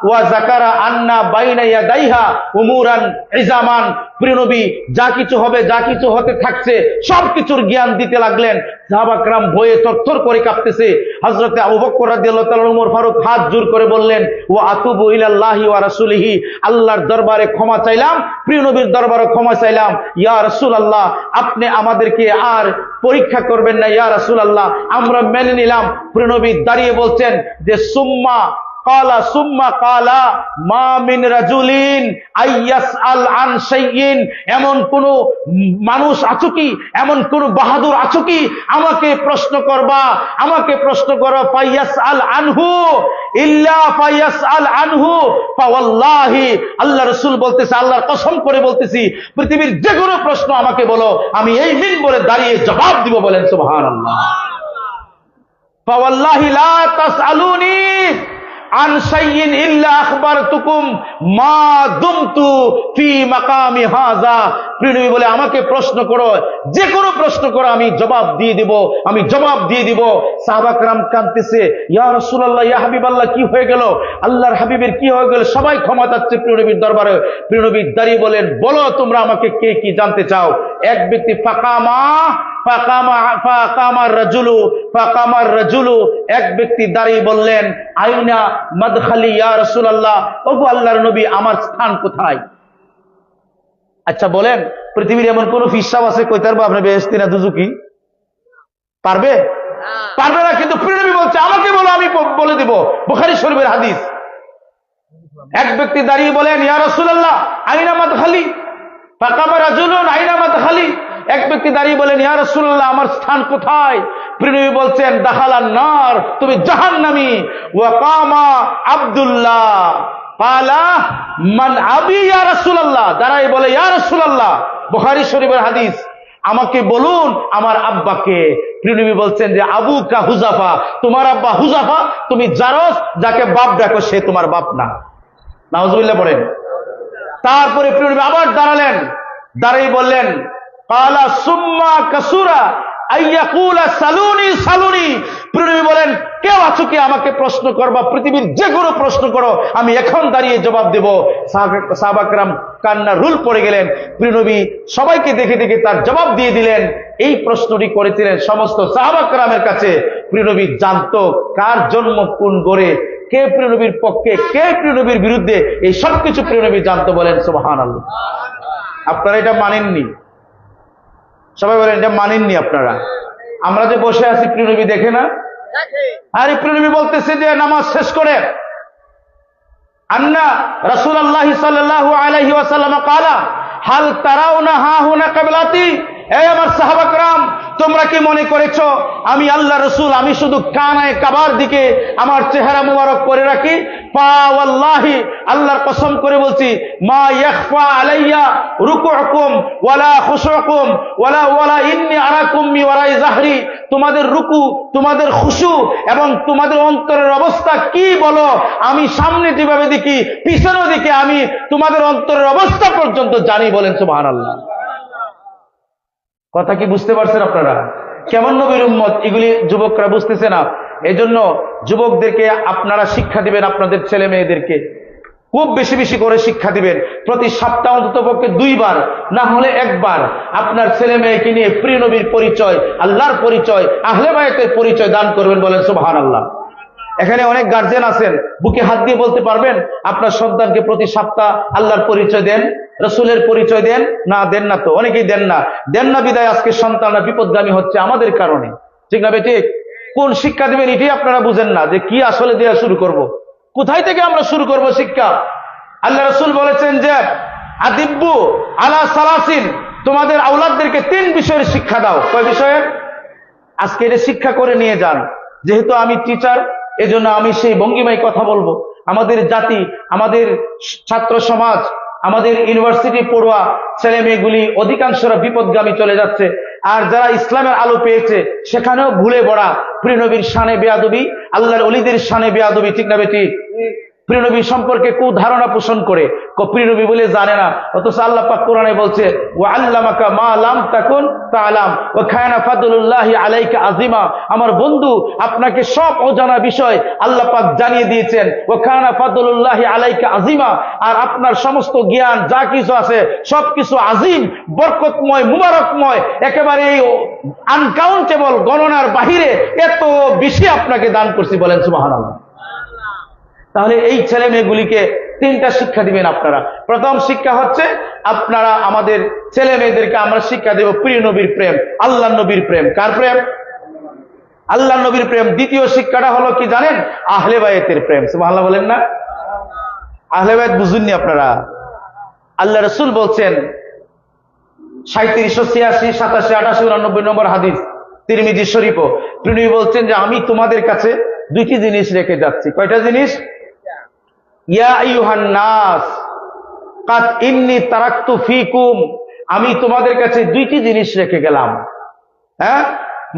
ওয়া যাকারা আন্না বাইনা ইয়াদাইহা উমুরান ইজামান। প্রিয় নবী যা কিছু হবে, যা কিছু হতে থাকছে, সবকিছুর জ্ঞান দিতে লাগলেন। সাহাবা کرام ভয়ে থরথর করে কাঁপতেছে। হযরতে আবু বকর রাদিয়াল্লাহু তাআলা, ওমর ফারুক হাত জোর করে বললেন, ওয়া আতুবু ইলাল্লাহি ওয়া রাসূলিহি, আল্লাহর দরবারে ক্ষমা চাইলাম, প্রিয় নবীর দরবারে ক্ষমা চাইলাম। ইয়া রাসূলুল্লাহ, আপনি আমাদেরকে আর পরীক্ষা করবেন না, ইয়া রাসূলুল্লাহ, আমরা মেনে নিলাম। প্রিয় নবী দাঁড়িয়ে বলছেন যে, সুম্মা কালা মা মিন রাজুলিন আইয়াসআল আন শাইইন, এমন কোন মানুষ আছো কি, এমন কোন বাহাদুর আছো কি, আমাকে প্রশ্ন করবা, আমাকে প্রশ্ন করো। ফায়াসআল আনহু ইল্লা ফায়াসআল আনহু ফাওয়াল্লাহি, আল্লাহ রাসূল বলতেছে, আল্লাহর কসম করে বলতেছি, পৃথিবীর যে কোনো প্রশ্ন আমাকে বলো, আমি এই মিম্বরে দাঁড়িয়ে জবাব দিব। বলেন সুবহানাল্লাহ। ফাওয়াল্লাহি লা তাসআলুনি আন শাইইন ইল্লা আখবারতুকুম মা দুমতু ফি মাকামি হাযা। প্রিয় নবী বলে, আমাকে প্রশ্ন করো, যে কোনো প্রশ্ন করো, আমি জবাব দিয়ে দিব, আমি জবাব দিয়ে দিব। সাহাবা کرام কাঁদতেছে, ইয়া রাসূলুল্লাহ, ইয়া হাবিবাল্লাহ, কি হয়ে গেল, আল্লাহর হাবিবের কি হয়ে গেল? সবাই ক্ষমা চাচ্ছে প্রিয় নবীর দরবারে। প্রিয় নবী দাঁড়িয়ে বলেন, বলো তোমরা আমাকে কে কি জানতে চাও? এক ব্যক্তি ফাকামার রাজুলু, এক ব্যক্তি দাঁড়িয়ে বললেন, আইনা মাদখালি ইয়া রাসূলুল্লাহ, ওগো আল্লাহর নবী, আমার স্থান কোথায়? আচ্ছা বলেন, পৃথিবীর এমন কোন ফিসাব আছে কইতে পারবে আপনি বেহেশতি না দুজকি? পারবে? পারবে না। কিন্তু প্রিয় নবী বলছে, আমাকে বলো, আমি বলে দিব। বুখারী শরীফের হাদিস। এক ব্যক্তি দাঁড়িয়ে বলেন, ইয়া রাসূলুল্লাহ, আইনা মাদখালি? ফাকামা রাজুলুন আইনা মাদখালি, এক ব্যক্তি দাঁড়িয়ে বলেন, ইয়া রাসূলুল্লাহ, আমার স্থান কোথায়? প্রিয় নবী বলছেন, দাখালান নার, তুমি জাহান্নামী। ওয়া কামা আব্দুল্লাহ ক্বালা মান আবি ইয়া রাসূলুল্লাহ, দাঁড়ায় বলে, ইয়া রাসূলুল্লাহ, বুখারী শরীফের হাদিস, আমাকে বলুন আমার আব্বাকে। প্রিয় নবী বলছেন যে, আবুকা হুযাফা, তোমার আব্বা হুযাফা, তুমি জারস, যাকে বাপ ডাকো সে তোমার বাপ না। নাউযুবিল্লাহ পড়েন। তারপরে প্রিয় নবী আবার দাঁড়ালেন, দাঁড়িয়ে বললেন, ক্বালা সুম্মা কাসুরা আইয়াকুলা সালুনি সালুনি। প্রিয় নবী বলেন, কেউ আছো কি আমাকে প্রশ্ন করবা, পৃথিবীর যে কোনো প্রশ্ন করো, আমি এখন দাঁড়িয়ে জবাব দেব। সাহাবা کرام কান্না রুল পড়ে গেলেন। প্রিয় নবী সবাইকে দেখে দেখে তার জবাব দিয়ে দিলেন। এই প্রশ্নটি করেছিলেন সমস্ত সাহাবা کرامের কাছে। প্রিয় নবী জানতো কার জন্ম কোন গড়ে, কে প্রিয় নবীর পক্ষে, কে প্রিয় নবীর বিরুদ্ধে, এই সবকিছু প্রিয় নবী জানতো। বলেন সুবহানাল্লাহ। আপনারা এটা মানেননি? সবাই বলেন, এটা মানেননি আপনারা? আমরা যে বসে আছি, প্রিয় নবী দেখে না? আরে প্রিয় নবী বলতেছে যে, নামাজ শেষ করে, আন্না রাসূলুল্লাহ সাল্লাল্লাহু আলাইহি ওয়াসাল্লাম ক্বালা হাল তারাউনা হাহুনা কিবলাতি। এই আমার সাহাবা کرام, তোমরা কি মনে করেছো আমি আল্লাহ রাসূল, আমি শুধু কানায়ে কাবার দিকে আমার চেহারা মুবারক করে রাখি? ফা ওয়াল্লাহি, আল্লাহর কসম করে বলছি, মা ইয়াখফা আলাইয়া রুকুউকুম ওয়ালা খুশুকুম ওয়ালা ইন্নী আরাকুম মি ওয়ারাই যাহরি। তোমাদের রুকু, তোমাদের খুশু এবং তোমাদের অন্তরের অবস্থা কি বলো, আমি সামনে যেভাবে দেখি, পিছনের দিকে আমি তোমাদের অন্তরের অবস্থা পর্যন্ত জানি। বলেন সুবহানাল্লাহ। কথা কি বুঝতে পারছেন আপনারা? কেমন নবীর উম্মত, এগুলি যুবকরা বুঝতেছে না। এই জন্য যুবকদেরকে আপনারা শিক্ষা দিবেন, আপনাদের ছেলে মেয়েদেরকে খুব বেশি বেশি করে শিক্ষা দিবেন। প্রতি সপ্তাহ অন্তত পক্ষে 2 বার, না হলে 1 বার আপনার ছেলে মেয়েকে নিয়ে প্রিয় নবীর পরিচয়, আল্লাহর পরিচয়, আহলে বায়তের পরিচয় দান করবেন। বলেন সুবহানাল্লাহ। এখানে অনেক গার্জেন আছেন, বুকে হাত দিয়ে বলতে পারবেন আপনার সন্তানকে প্রতি সপ্তাহ আল্লাহর পরিচয় দেন, রাসূলের পরিচয় দেন? না, দেন না। তো অনেকেই দেন না বিদায় আজকে সন্তানরা বিপদগামী হচ্ছে আমাদের কারণে। ঠিক না বেঠিক? কোন শিক্ষা দিবেন এটাই আপনারা বুঝেন না, যে কি আসলে দেওয়া শুরু করব, কোথায় থেকে আমরা শুরু করব শিক্ষা। আল্লাহ রাসূল বলেছেন যে, আদিব্বু আলা সালাসিন, তোমাদের আওলাদদেরকে 3 বিষয়ের শিক্ষা দাও। কয় বিষয়ের? আজকে এটা শিক্ষা করে নিয়ে যান। যেহেতু আমি টিচার, এজন্য আমি সেই ভঙ্গিমায় কথা বলবো। আমাদের জাতি, আমাদের ছাত্র সমাজ, আমাদের ইউনিভার্সিটি পড়ুয়া ছেলে মেয়েগুলি অধিকাংশরা বিপদগামী চলে যাচ্ছে। আর যারা ইসলামের আলো পেয়েছে সেখানেও ভুলে পড়া, প্রিয় নবীর শানে বেয়াদবি, আল্লাহর ওলিদের শানে বেয়াদবি, ঠিক না বেঠিক? প্রিয় নবী সম্পর্কে কুধারণা পোষণ করে প্রিয় নবী বলে জানে না, অথচ আল্লাহ পাক কোরআনে বলছে ওয়া আল্লামাকা মা লাম তাকুন তাআলাম ওয়া কানা ফাদলুল্লাহি আলাইকা আযীমা। আমার বন্ধু, আপনাকে সব অজানা বিষয় আল্লাহ পাক জানিয়ে দিয়েছেন। ওয়া কানা ফাদলুল্লাহি আলাইকা আযীমা, আর আপনার সমস্ত জ্ঞান যা কিছু আছে সবকিছু আজিম, বরকতময়, মুবারকময়, একেবারে আনকাউন্টেবল, গণনার বাহিরে এত বেশি আপনাকে দান করছি। বলেন সুবহানাল্লাহ। তাহলে এই ছেলে মেয়েগুলিকে তিনটা শিক্ষা দিবেন আপনারা। প্রথম শিক্ষা হচ্ছে আপনারা আমাদের ছেলে মেয়েদেরকে আমরা শিক্ষা দেব প্রিয় নবীর প্রেম, আল্লাহ নবীর প্রেম। কার প্রেম? আল্লাহ নবীর প্রেম। দ্বিতীয় শিক্ষাটা হলো কি জানেন? আহলে বায়েতের প্রেম। সুবহানাল্লাহ বলেন না? আহলে বায়েত বুঝুননি আপনারা? আল্লাহ রাসূল বলছেন 37, 86, 87, 88, 89 নম্বর হাদিস তিরমিজি শরীফও, তিনি বলছেন যে আমি তোমাদের কাছে দুইটি জিনিস রেখে যাচ্ছি। কয়টা জিনিস? ইয়া আইয়ুহান নাস কাদ ইন্নী তারাকতু ফীকুম, আমি তোমাদের কাছে দুইটি জিনিস রেখে গেলাম। হ্যাঁ,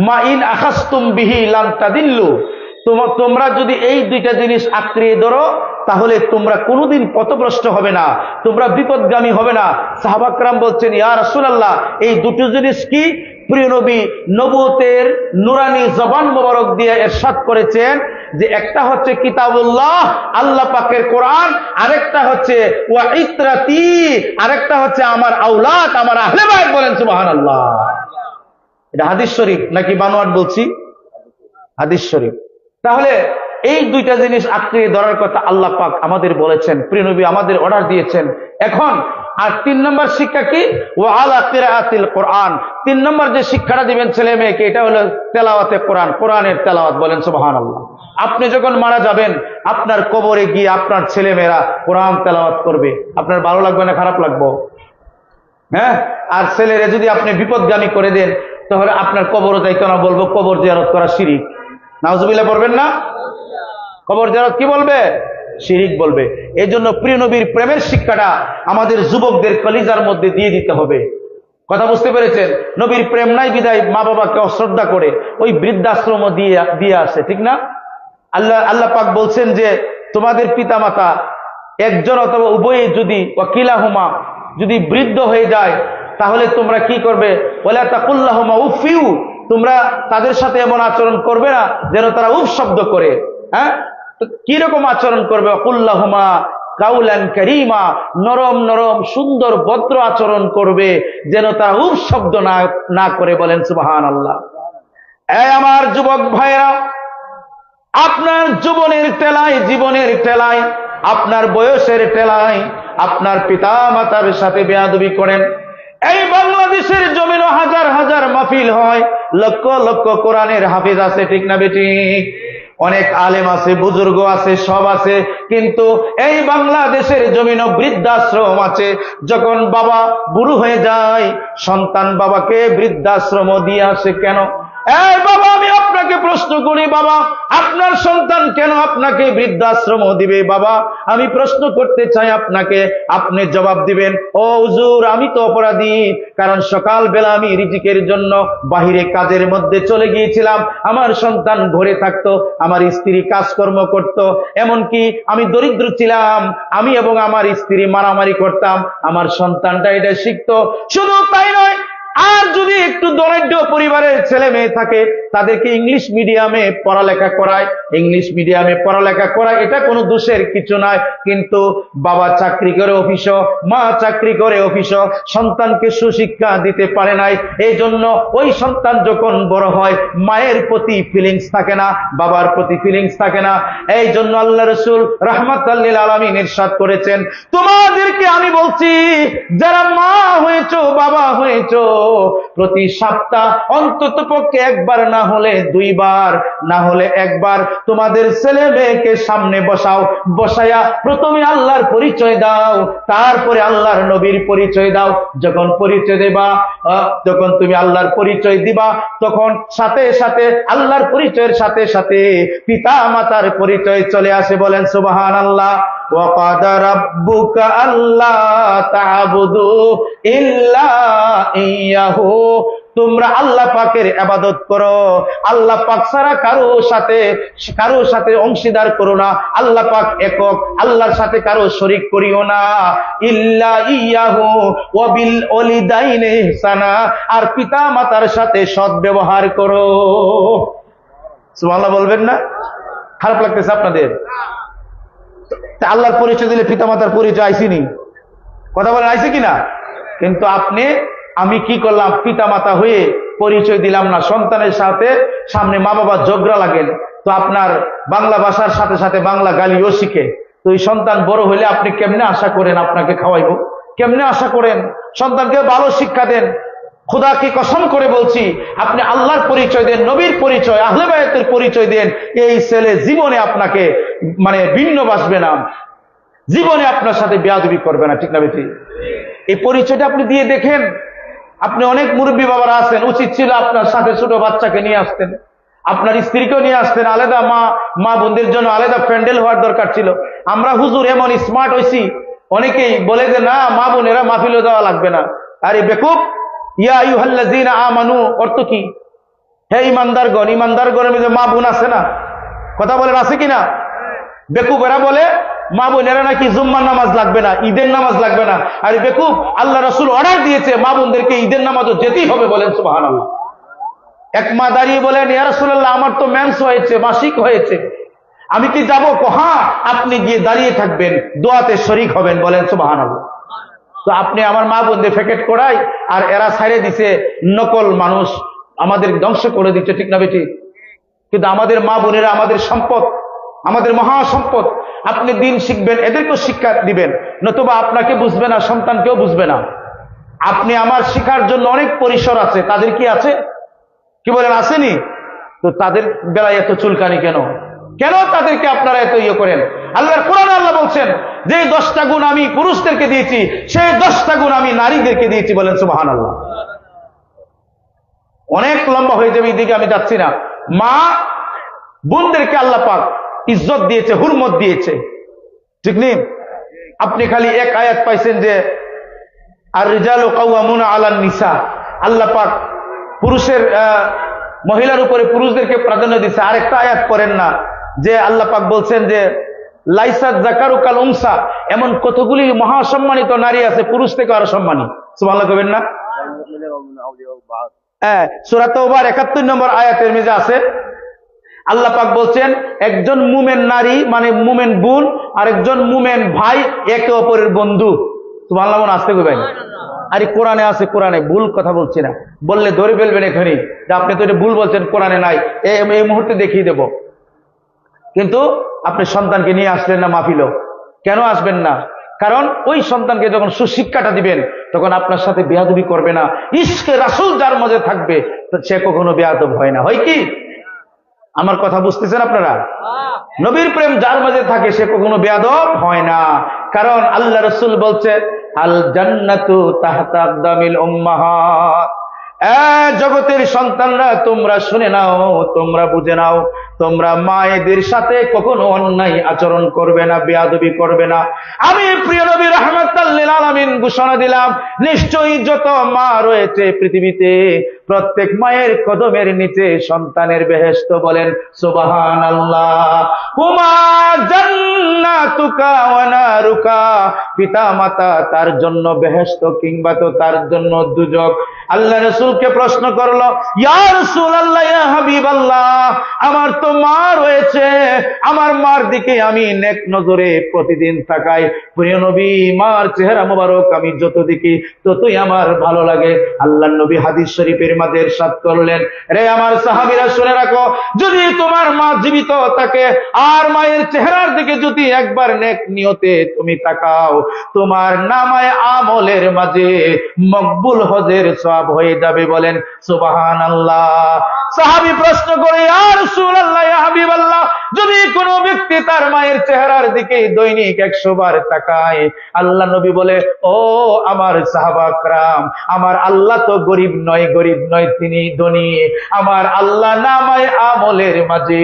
মা ইন আখাযতুম বিহি লান তাদিল্লু, তোমরা যদি এই দুইটা জিনিস আঁকড়িয়ে ধরো তাহলে তোমরা কোনোদিন পথভ্রষ্ট হবে না, তোমরা বিপদগামী হবে না। সাহাবা کرام বলছেন ইয়া রাসূলুল্লাহ, এই দুটো জিনিস কি? প্রিয় নবী নবুয়তের নুরানি জবান মোবারক দিয়ে ইরশাদ করেছেন যে একটা হচ্ছে কিতাবুল্লাহ, আল্লাহ পাকের কোরআন, আরেকটা হচ্ছে ওয়া ইত্রাতি, আরেকটা হচ্ছে আমার আওলাদ, আমার আহলে বাইত। বলেন সুবহানাল্লাহ। এটা হাদিস শরীফ নাকি বানোয়াট বলছি? হাদিস শরীফ। তাহলে এই দুইটা জিনিস আঁকড়ে ধরার কথা আল্লাহ পাক আমাদের বলেছেন, প্রিয় নবী আমাদের অর্ডার দিয়েছেন। এখন আর 3 নম্বর শিক্ষা কি? ওয়া আলা কিরাআতিল কোরআন। 3 নম্বর যে শিক্ষাটা দিবেন ছেলে মেয়েকে, এটা হলো তেলাওয়াতে কোরআন, কোরআনের তেলাওয়াত। বলেন সুবহানাল্লাহ। আপনি যখন মারা যাবেন আপনার কবরে গিয়ে আপনার ছেলে মেয়েরা কোরআন তেলাওয়াত করবে, আপনার ভালো লাগবে না খারাপ লাগবে? হ্যাঁ। আর ছেলেরা যদি আপনি বিপদগামী করে দেন তাহলে আপনার কবরও যাইতো না, বলবো কবর জিয়ারত করা শিরিক। নাউজুবিল্লাহ পড়বেন না? কবর জিয়ারত কি বলবে? শিরিক বলবে। এই জন্য প্রিয় নবীর প্রেমের শিক্ষাটা আমাদের যুবকদের কলিজার মধ্যে দিয়ে দিতে হবে। কথা বুঝতে পেরেছেন? নবীর প্রেম নাই বিদায় মা বাবাকে অশ্রদ্ধা করে ওই বৃদ্ধাশ্রম দিয়ে আসে, ঠিক না? আল্লাহ পাক বলছেন যে তোমাদের পিতা মাতা একজন অথবা উভয়ে যদি ওয়াকিলাহুমা যদি বৃদ্ধ হয়ে যায় তাহলে তোমরা কি করবে? ওয়ালা তাকুল্লাহুমা উফিউ, তোমরা তাদের সাথে এমন আচরণ করবে না যেন তারা উফ শব্দ করে। হ্যাঁ, তো কিরকম আচরণ করবে? ওয়াকুল্লাহুমা কাউলান কারীমা, নরম নরম সুন্দর ভদ্র আচরণ করবে যেন তারা উফ শব্দ না করে। বলেন সুবহানাল্লাহ। এই আমার যুবক ভাইরা, আপনার জীবনের টেলায় আপনার বয়সের টেলায় আপনার পিতা মাতার সাথে বেয়াদবি করেন। এই বাংলাদেশের জমিনে হাজার হাজার মাহফিল হয়, লক্ষ লক্ষ কোরআনের হাফেজ আছে, ঠিক না বেঠিক? অনেক আলেম আছে, বুজুর্গ আছে, সব আছে, কিন্তু এই বাংলাদেশের জমিনে বৃদ্ধাশ্রম আছে। যখন বাবা বুড়ো হয়ে যায় সন্তান বাবাকে বৃদ্ধাশ্রম দিয়ে আসে কেন? এই বাবা, আমি আপনাকে প্রশ্ন করি, বাবা আপনার সন্তান কেন আপনাকে বৃদ্ধাশ্রম দিবে? বাবা আমি প্রশ্ন করতে চাই আপনাকে, আপনি জবাব দিবেন ও হুজুর আমি তো অপরাধী, কারণ সকাল বেলা আমি রিজিকের জন্য বাহিরে কাজের মধ্যে চলে গিয়েছিলাম, আমার সন্তান ঘরে থাকতো, আমার স্ত্রী কাজকর্ম করত, এমনকি আমি দরিদ্র ছিলাম, আমি এবং আমার স্ত্রী মারামারি করতাম, আমার সন্তানটা এটা শিখতো। শুধু তাই নয়, আর যদি একটু দরিদ্র পরিবারের ছেলে মেয়ে থাকে তাদেরকে ইংলিশ মিডিয়ামে পড়ালেখা করায়, এটা কোনো দোষের কিছু নয়। কিন্তু বাবা চাকরি করে অফিস, মা চাকরি করে অফিস, সন্তানকে সুশিক্ষা দিতে পারে নাই। এই জন্য ওই সন্তান যখন বড় হয় মায়ের প্রতি ফিলিংস থাকে না, বাবার প্রতি ফিলিংস থাকে না। এই জন্য আল্লাহ রাসূল রাহমাতাল লিল আলামিন ইরশাদ করেছেন, তোমাদেরকে আমি বলছি যারা মা হয়েছো বাবা হয়েছো প্রতি সপ্তাহ অন্তত পক্ষে একবার, না হলে দুইবার, না হলে একবার তোমাদের ছেলে মেয়েকে সামনে বসাও, বসায়া প্রথমে আল্লাহর পরিচয় দাও, তারপরে আল্লাহর নবীর পরিচয় দাও। যখন পরিচয় দেবা, যখন তুমি আল্লাহর পরিচয় দিবা, তখন সাথে সাথে আল্লাহর পরিচয়ের সাথে সাথে পিতা মাতার পরিচয় চলে আসে। বলেন সুবহানাল্লাহ। ওয়া ক্বাদা রাব্বুকা আল্লা তা'বুদু ইল্লা ইয়্যাহু, তোমরা আল্লাহ পাকের ইবাদত করো, আল্লাহ পাক ছাড়া কারো সাথে অংশীদার করো না। আল্লাহ পাক একক, আল্লাহর সাথে কারো শরীক করিও না। ইল্লা ইয়্যাহু ওয়া বিল ওয়ালিদাইনি ইহসানা, আর পিতা মাতার সাথে সৎ ব্যবহার করো। সুবহানাল্লাহ বলবেন না? খারাপ লাগতেছে আপনাদের? আল্লাহর পরিচয় দিলে পিতা মাতার পরিচয় আইসিনি, কথা বলেন আইসি কিনা? কিন্তু আমি কি করলাম, পিতা মাতা হয়ে পরিচয় দিলাম না। সন্তানের সাথে সামনে মা বাবা ঝগড়া লাগেন, তো আপনার বাংলা ভাষার সাথে সাথে বাংলা গালিও শিখে। তো এই সন্তান বড় হইলে আপনি কেমনে আশা করেন আপনাকে খাওয়াইবো? কেমনে আশা করেন? সন্তানকে ভালো শিক্ষা দেন। খোদাকে কসম করে বলছি, আপনি আল্লাহর পরিচয় দেন, নবীর পরিচয়, আহলে বায়াতের পরিচয় দেন, এই ছেলে জীবনে আপনাকে ভিন্ন বাসবে না, জীবনে আপনার সাথে বেয়াদবি করবে না। ঠিক না বেশি? এই পরিচয়টা আপনি দিয়ে দেখেন। আপনি অনেক মুরব্বী বাবারা আছেন, উচিত ছিল আপনার সাথে ছোট বাচ্চাকে নিয়ে আসতেন, আপনার স্ত্রীকেও নিয়ে আসতেন। আলাদা মা বোনদের জন্য আলাদা প্যান্ডেল হওয়ার দরকার ছিল। আমরা হুজুর এমন স্মার্ট হয়েছি, অনেকেই বলে যে না, মা বোনেরা মাহফিলে দেওয়া লাগবে না। আরে বেকুব, ইয়া আইয়ুহাল্লাযীনা আমানু অর্থ কি? হে ইমানদারগণ, ইমানদারগণের মধ্যে মা বোন আছে না? কথা বলেন আছে কিনা? বেকুব এরা বলে মা বোনেরা নাকি জুম্মার নামাজ লাগবে না, ঈদের নামাজ লাগবে না। আর বেকুব, আল্লাহ রাসূল অর্ডার দিয়েছে মা বোনদেরকে ঈদের নামাজও যেতেই হবে। বলেন সুবহানাল্লাহ। এক মা দাঁড়িয়ে বলেন, ইয়া রাসূলুল্লাহ, আমার তো মেন্স হয়েছে, মাসিক হয়েছে, আমি কি যাবো? হ্যাঁ, আপনি গিয়ে দাঁড়িয়ে থাকবেন, দোয়াতে শরীক হবেন। বলেন সুবহানাল্লাহ। তো আপনি আমার মা বোনদের ফেকেট করাই, আর এরা ছাড়ে দিছে নকল মানুষ, আমাদের ধ্বংস করে দিচ্ছে। ঠিক না বেটি? কিন্তু আমাদের মা বোনেরা আমাদের সম্পদ, আমাদের মহা সম্পদ। আপনি দিন শিখবেন, এদেরকেও শিক্ষা দিবেন, নতুবা আপনাকে বুঝবে না, সন্তানকেও বুঝবে না। আপনি আমার শিখার জন্য অনেক পরিসর আছে, তাদের কি আছে? কি বলেন, আসেনি? তো তাদের বেলায় এত চুলকানি কেন? কেন তাদেরকে আপনারা এত করেন? আল্লাহর কোরআনে আল্লাহ বলছেন যে 10টা গুণ আমি পুরুষদেরকে দিয়েছি, সেই 10টা গুণ আমি নারীদেরকে দিয়েছি। বলেন সুবহানাল্লাহ। অনেক লম্বা হয়ে যাবে, এইদিকে আমি যাচ্ছি না। মা বোনদেরকে আল্লাহ পাক ইজ্জত দিয়েছে, হুরমত দিয়েছে। ঠিক নেই? আপনি খালি এক আয়াত পাইছেন যে আর রিজালু কাওয়ামুনা আলান নিসা, আল্লাহ পাক মহিলার উপরে পুরুষদেরকে প্রাধান্য দিচ্ছে। আরেকটা আয়াত করেন না যে আল্লাহ পাক বলছেন যে লাইসা যাকারু কাল উনসা, এমন কতগুলি মহাসম্মানিত নারী আছে, পুরুষ থেকে আরো সম্মানী। সুবহানাল্লাহ কবেন না? সূরা তাওবার ৭১ নম্বর আয়াতের মধ্যে আছে, আল্লাহ পাক বলছেন একজন মুমিন নারী মানে মুমিন বোন আর একজন মুমিন ভাই একে অপরের বন্ধু। সুবহানাল্লাহ বলেন, আসতে কইবেন। আরে কোরআনে আছে, কোরআনে, ভুল কথা বলছি না, বললে ধরে ফেলবেন এখানে যে আপনি তো এটা ভুল বলছেন, কোরআনে নাই, এই মুহূর্তে দেখিয়ে দেব। কিন্তু আপনি সন্তানকে নিয়ে আসলেন না মাহফিলও, কেন আসবেন না? কারণ ওই সন্তানকে যখন সুশিক্ষাটা দিবেন, তখন আপনার সাথে বেয়াদবি করবে না। ইশকে রাসূল যার মাঝে থাকবে, সে কখনো বেয়াদব হয় না। হয় কি? আমার কথা বুঝতেছেন আপনারা? নবীর প্রেম যার মাঝে থাকে, সে কখনো বেয়াদব হয় না। কারণ আল্লাহ রাসূল বলছে আল জান্নাতু তাহতা আকদামিল উম্মাহাত। জগতের সন্তানরা, তোমরা শুনে নাও, তোমরা বুঝে নাও, তোমরা মায়েদের সাথে কখনো অন্যায় আচরণ করবে না, বেয়াদবি করবে না। আমি প্রিয় নবী রাহমাতাল লিল আলামিন ঘোষণা দিলাম, নিশ্চয়ই যত মা রয়েছে পৃথিবীতে, প্রত্যেক মায়ের কদমের নিচে সন্তানের বেহেশত। বলেন সুবহানাল্লাহ। হুমা জান্নাতুকা ওয়া নারুকা, পিতা মাতা তার জন্য বেহেশত, কিংবা তো তার জন্য দুজক। আল্লাহ রাসূলকে প্রশ্ন করলো, ইয়া রাসূলুল্লাহ, ইয়া হাবিবাল্লাহ, আমার তো মা রয়েছে, আমার মার দিকে আমি নেক নজরে প্রতিদিন তাকাই। প্রিয় নবী, মার চেহারা মোবারক আমি যত দেখি ততই আমার ভালো লাগে। আল্লাহর নবী হাদিস শরীফের মাঝে ইরশাদ করলেন, রে আমার সাহাবীরা শুনে রাখো, যদি তোমার মা জীবিত থাকে আর মায়ের চেহারার দিকে যদি একবার নেক নিয়তে তুমি তাকাও, তোমার নামায়ে আমলের মাঝে মকবুল হজের সওয়াব হয়ে যাবে। বলেন সুবহানাল্লাহ। সাহাবী প্রশ্ন করে, ইয়া রাসূলুল্লাহ, ইয়া হাবিবাল্লাহ, যদি কোনো ব্যক্তি তার মায়ের চেহারার দিকে দৈনিক 100 বার তাকায়, আল্লাহ নবী বলে, ও আমার সাহাবা کرام, আমার আল্লাহ তো গরিব নয়, তিনি ধনী। আমার আল্লাহ নামায়ে আমলের মাঝে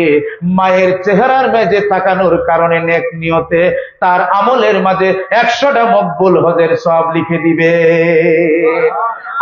মায়ের চেহারার মাঝে তাকানোর কারণে নেক নিয়তে তার আমলের মাঝে 100টা মকবুল হজের সওয়াব লিখে দিবে।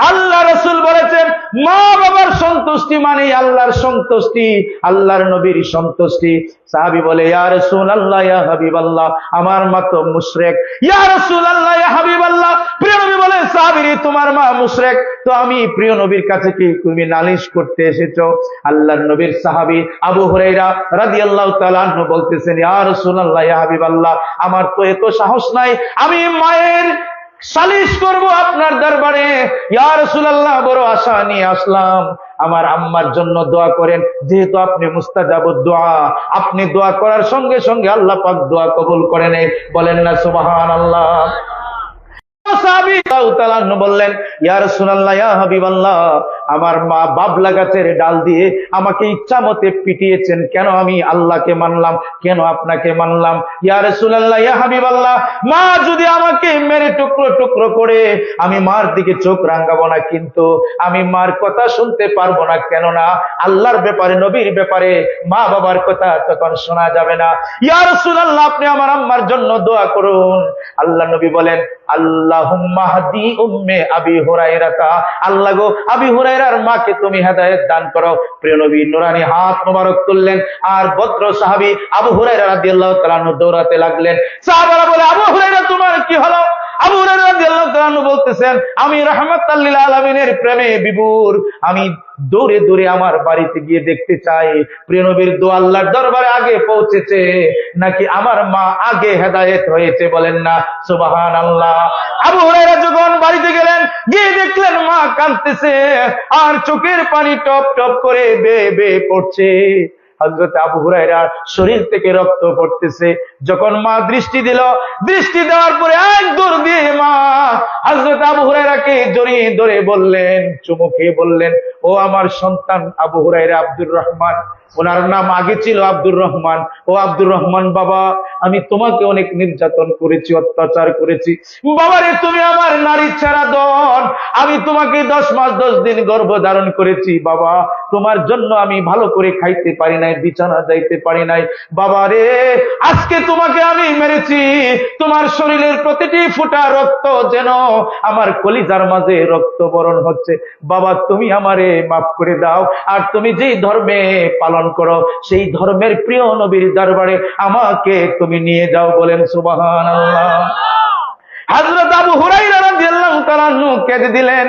আল্লাহ রাসূল বলেছেন, মা বাবার সন্তুষ্টি মানে আল্লাহর সন্তুষ্টি, আল্লাহর নবীর সন্তুষ্টি। সাহাবী বলে, ইয়া রাসূলুল্লাহ, ইয়া হাবিবাল্লাহ, আমার মা তো মুশরিক। ইয়া রাসূলুল্লাহ, ইয়া হাবিবাল্লাহ, প্রিয় নবী বলে, সাহাবী, তোমার মা মুশরিক, তো আমি প্রিয় নবীর কাছে কি তুমি নালিশ করতে এসেছো? আল্লাহর নবীর সাহাবী আবু হুরায়রা রাদিয়াল্লাহু তাআলা আনহু বলতেছেন, ইয়া রাসূলুল্লাহ, ইয়া হাবিবাল্লাহ, আমার তো এত সাহস নাই, আমি মায়ের সালিশ করব আপনার দরবারে। ইয়া রাসূলুল্লাহ, বড় আশা নিয়ে আসলাম, আমার আম্মার জন্য দোয়া করেন, যেহেতু আপনি মুস্তাজাবুদ দোয়া, আপনি দোয়া করার সঙ্গে সঙ্গে আল্লাহ পাক দোয়া কবুল করে নেয়। বলেন না সুবহানাল্লাহ। সাহাবী বললেন, ইয়া রাসূলুল্লাহ, ইয়া হাবিবাল্লাহ, আমার মা বাবলা গাছের ডাল দিয়ে আমাকে ইচ্ছা মতে পিটিয়েছেন, কেন আমি আল্লাহকে মানলাম, কেন আপনাকে মানলাম? ইয়া রাসূলুল্লাহ, ইয়া হাবিবাল্লাহ, মা যদি আমাকে মেরে টুকরো টুকরো করে, আমি মার দিকে চোখ রাঙাবো না, কিন্তু আমি মার কথা শুনতে পারবো না, কেননা আল্লাহর ব্যাপারে, নবীর ব্যাপারে মা বাবার কথা তখন শোনা যাবে না। ইয়া রাসূলুল্লাহ, আপনি আমার আম্মার জন্য দোয়া করুন। আল্লাহ নবী বলেন, আল্লাহুম্মা হাদি উম্মে আবি হুরায়রা, আল্লাহ গো, আবি হুরায়রার মাকে তুমি হেদায়েত দান করো। প্রিয় নবী নুরানি হাত মোবারক তুললেন, আর ভদ্র সাহাবী আবু হুরায়রা রাদিয়াল্লাহু তাআলা দৌড়াতে লাগলেন। সাহাবারা বলে, আবু হুরায়রা, তোমার কি হলো? আবু হুরায়রা রাদিয়াল্লাহু তাআলা বলতেছেন, আমি রাহমাতাল লিল আলামিনের প্রেমে বিভোর, আমি দৌড়ে দৌড়ে আমার বাড়িতে গিয়ে দেখতে চাই প্রিয় নবীর দোয়া আল্লাহর দরবারে আগে পৌঁছেছে নাকি আমার মা আগে হেদায়েত হয়েছে। বলেন না সুবহানাল্লাহ। আবু হুরায়রা যখন বাড়িতে গেলেন, গিয়ে দেখলেন মা কাঁদতেছে আর চোখের পানি টপ টপ করে বেয়ে বেয়ে পড়ছে। হযরত আবু হুরায়রা শরীর থেকে রক্ত পড়তেছে। যখন মা দৃষ্টি দিল, দৃষ্টি দেওয়ার পরে এক দৌড় দিয়ে মা হযরত আবু হুরায়রাকে জড়িয়ে ধরে বললেন, চুমু খেয়ে বললেন, ও আমার সন্তান আবু হুরায়রা আব্দুর রহমান, ওনার নাম আগে ছিল আব্দুর রহমান, ও আব্দুর রহমান বাবা, আমি তোমাকে অনেক নির্যাতন করেছি, অত্যাচার করেছি। বাবারে, তুমি আমার নারী ছাড়া দন, আমি তোমাকে 10 মাস 10 দিন গর্ভ ধারণ করেছি। বাবা, তোমার জন্য আমি ভালো করে খাইতে পারি নাই, বিছানা যাইতে পারি নাই। বাবারে, আজকে তোমাকে আমি মেরেছি, তোমার শরীরের প্রতিটি ফোঁটা রক্ত যেন আমার কলিজার মাঝে রক্ত বরণ হচ্ছে। বাবা, তুমি আমারে মাফ করে দাও, আর তুমি যেই ধর্মে পালন করো সেই ধর্মের প্রিয় নবীর দরবারে আমাকে তুমি নিয়ে যাও। বলেন সুবহানাল্লাহ। হযরত আবু হুরায়রা রাদিয়াল্লাহু তাআলা কেঁদে দিলেন,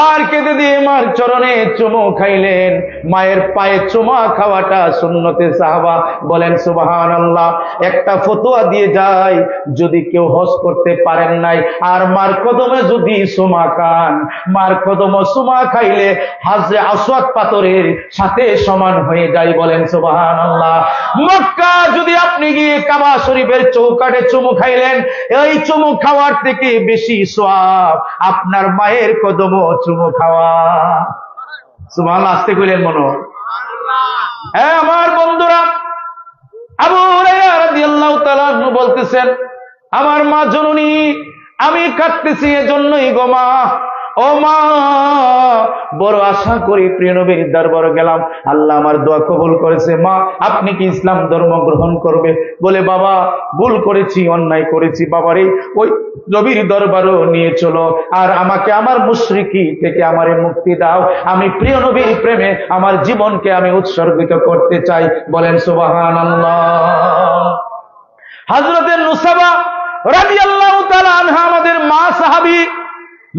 আর কেঁদে দিয়ে মার চরণে চুমু খাইলেন। মায়ের পায়ে চুমা খাওয়াটা সুন্নতে সাহাবা। বলেন সুবহানাল্লাহ। একটা ফতোয়া দিয়ে যায়, যদি কেউ হজ করতে পারেন নাই আর মার কদমে যদি চুমা খান, মার কদমে চুমা খাইলে হাজরে আসওয়াদ পাথরের সাথে সমান হয়ে যায়। বলেন সুবহানাল্লাহ। মক্কা যদি আপনি গিয়ে কাবা শরীফের চৌকাঠে চুমু খাইলেন, এই চুমু খাওয়ার থেকে বেশি সওয়াব আপনার মায়ের কদমে চুমু খাওয়া। সুবহানাল্লাহ। আসতে কইলেন মনো। হ্যাঁ আমার বন্ধুরা, আবু হুরায়রা রাদিয়াল্লাহু তাআলা বলতেছেন, আমার মা জননী, আমি কাঁদতেছি এজন্যই গো মা, ও মা, বড় আশা করি প্রিয় নবীর দরবারে গেলাম, আল্লাহ আমার দোয়া কবুল করেছে। মা, আপনি কি ইসলাম ধর্ম গ্রহণ করবে? বলে, বাবা, ভুল করেছি, অন্যায় করেছি, বাবারে ওই নবীর দরবারও নিয়ে চলো, আর আমাকে আমার মুশরিকি থেকে আমারে মুক্তি দাও, আমি প্রিয় নবীর প্রেমে আমার জীবনকে আমি উৎসর্গিত করতে চাই। বলেন সুবহানাল্লাহ। হযরতে নুসাবা রাদিয়াল্লাহু তাআলা আনহা আমাদের মা সাহাবী।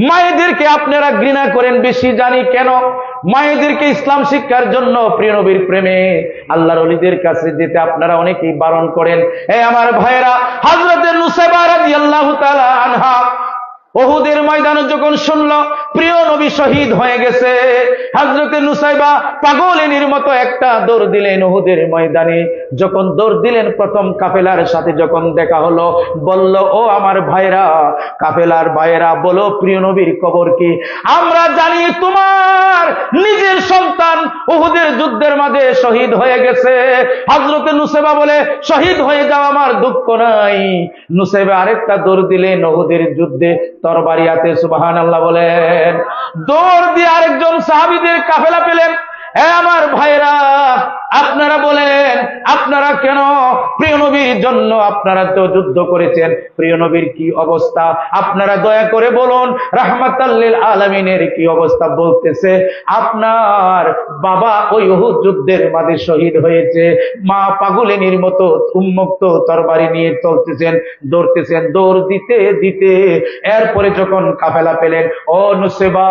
মায়েদেরকে আপনারা ঘৃণা করেন বেশি, জানি কেন। মায়েদেরকে ইসলাম শিক্ষার জন্য প্রিয় নবীর প্রেমে আল্লাহর ওলিদের কাছে যেতে আপনারা অনেকেই বারণ করেন। হে আমার ভাইয়েরা, হযরতে নুসাবা রাদিয়াল্লাহু তাআলা আনহা উহুদের ময়দানে যখন শুনল প্রিয় নবী শহীদ হয়ে গেছে, হযরতে নুসাইবা পাগলিনীর মতো একটা দৌড় দিলেন উহুদের ময়দানে। যখন দৌড় দিলেন, প্রথম কাফেলার সাথে যখন দেখা হলো, বলল, ও আমার ভাইরা, কাফেলার ভাইরা, বলো প্রিয় নবীর খবর কি? আমরা জানি তোমার নিজের সন্তান উহুদের যুদ্ধের মাঝে শহীদ হয়ে গেছে। হযরতে নুসাইবা বলে, শহীদ হয়ে যাওয়া আমার দুঃখ নাই। নুসাইবা আরেকটা দৌড় দিলেন উহুদের যুদ্ধে তরবারি হাতে, সুবহানাল্লাহ বলেন। দৌড় দিয়ে আরেকজন সাহাবীদের কাফেলা পেলেন। আমার ভাইরা, আপনারা বলেন, আপনারা কেন প্রিয় নবীর জন্য আপনারা তো যুদ্ধ করেছেন, প্রিয় নবীর কি অবস্থা আপনারা দয়া করে বলুন। রাহমাতাল লিল আলামিনের কি অবস্থা? বলতেছে, আপনার বাবা ওই উহুদ যুদ্ধের মাঝে শহীদ হয়েছে। মা পাগলিনীর মতো উন্মুক্ত তরবারি নিয়ে চলতেছেন, দৌড়তেছেন, দৌড় দিতে দিতে এরপরে যখন কাফেলা পেলেন, ও নুসাইবা,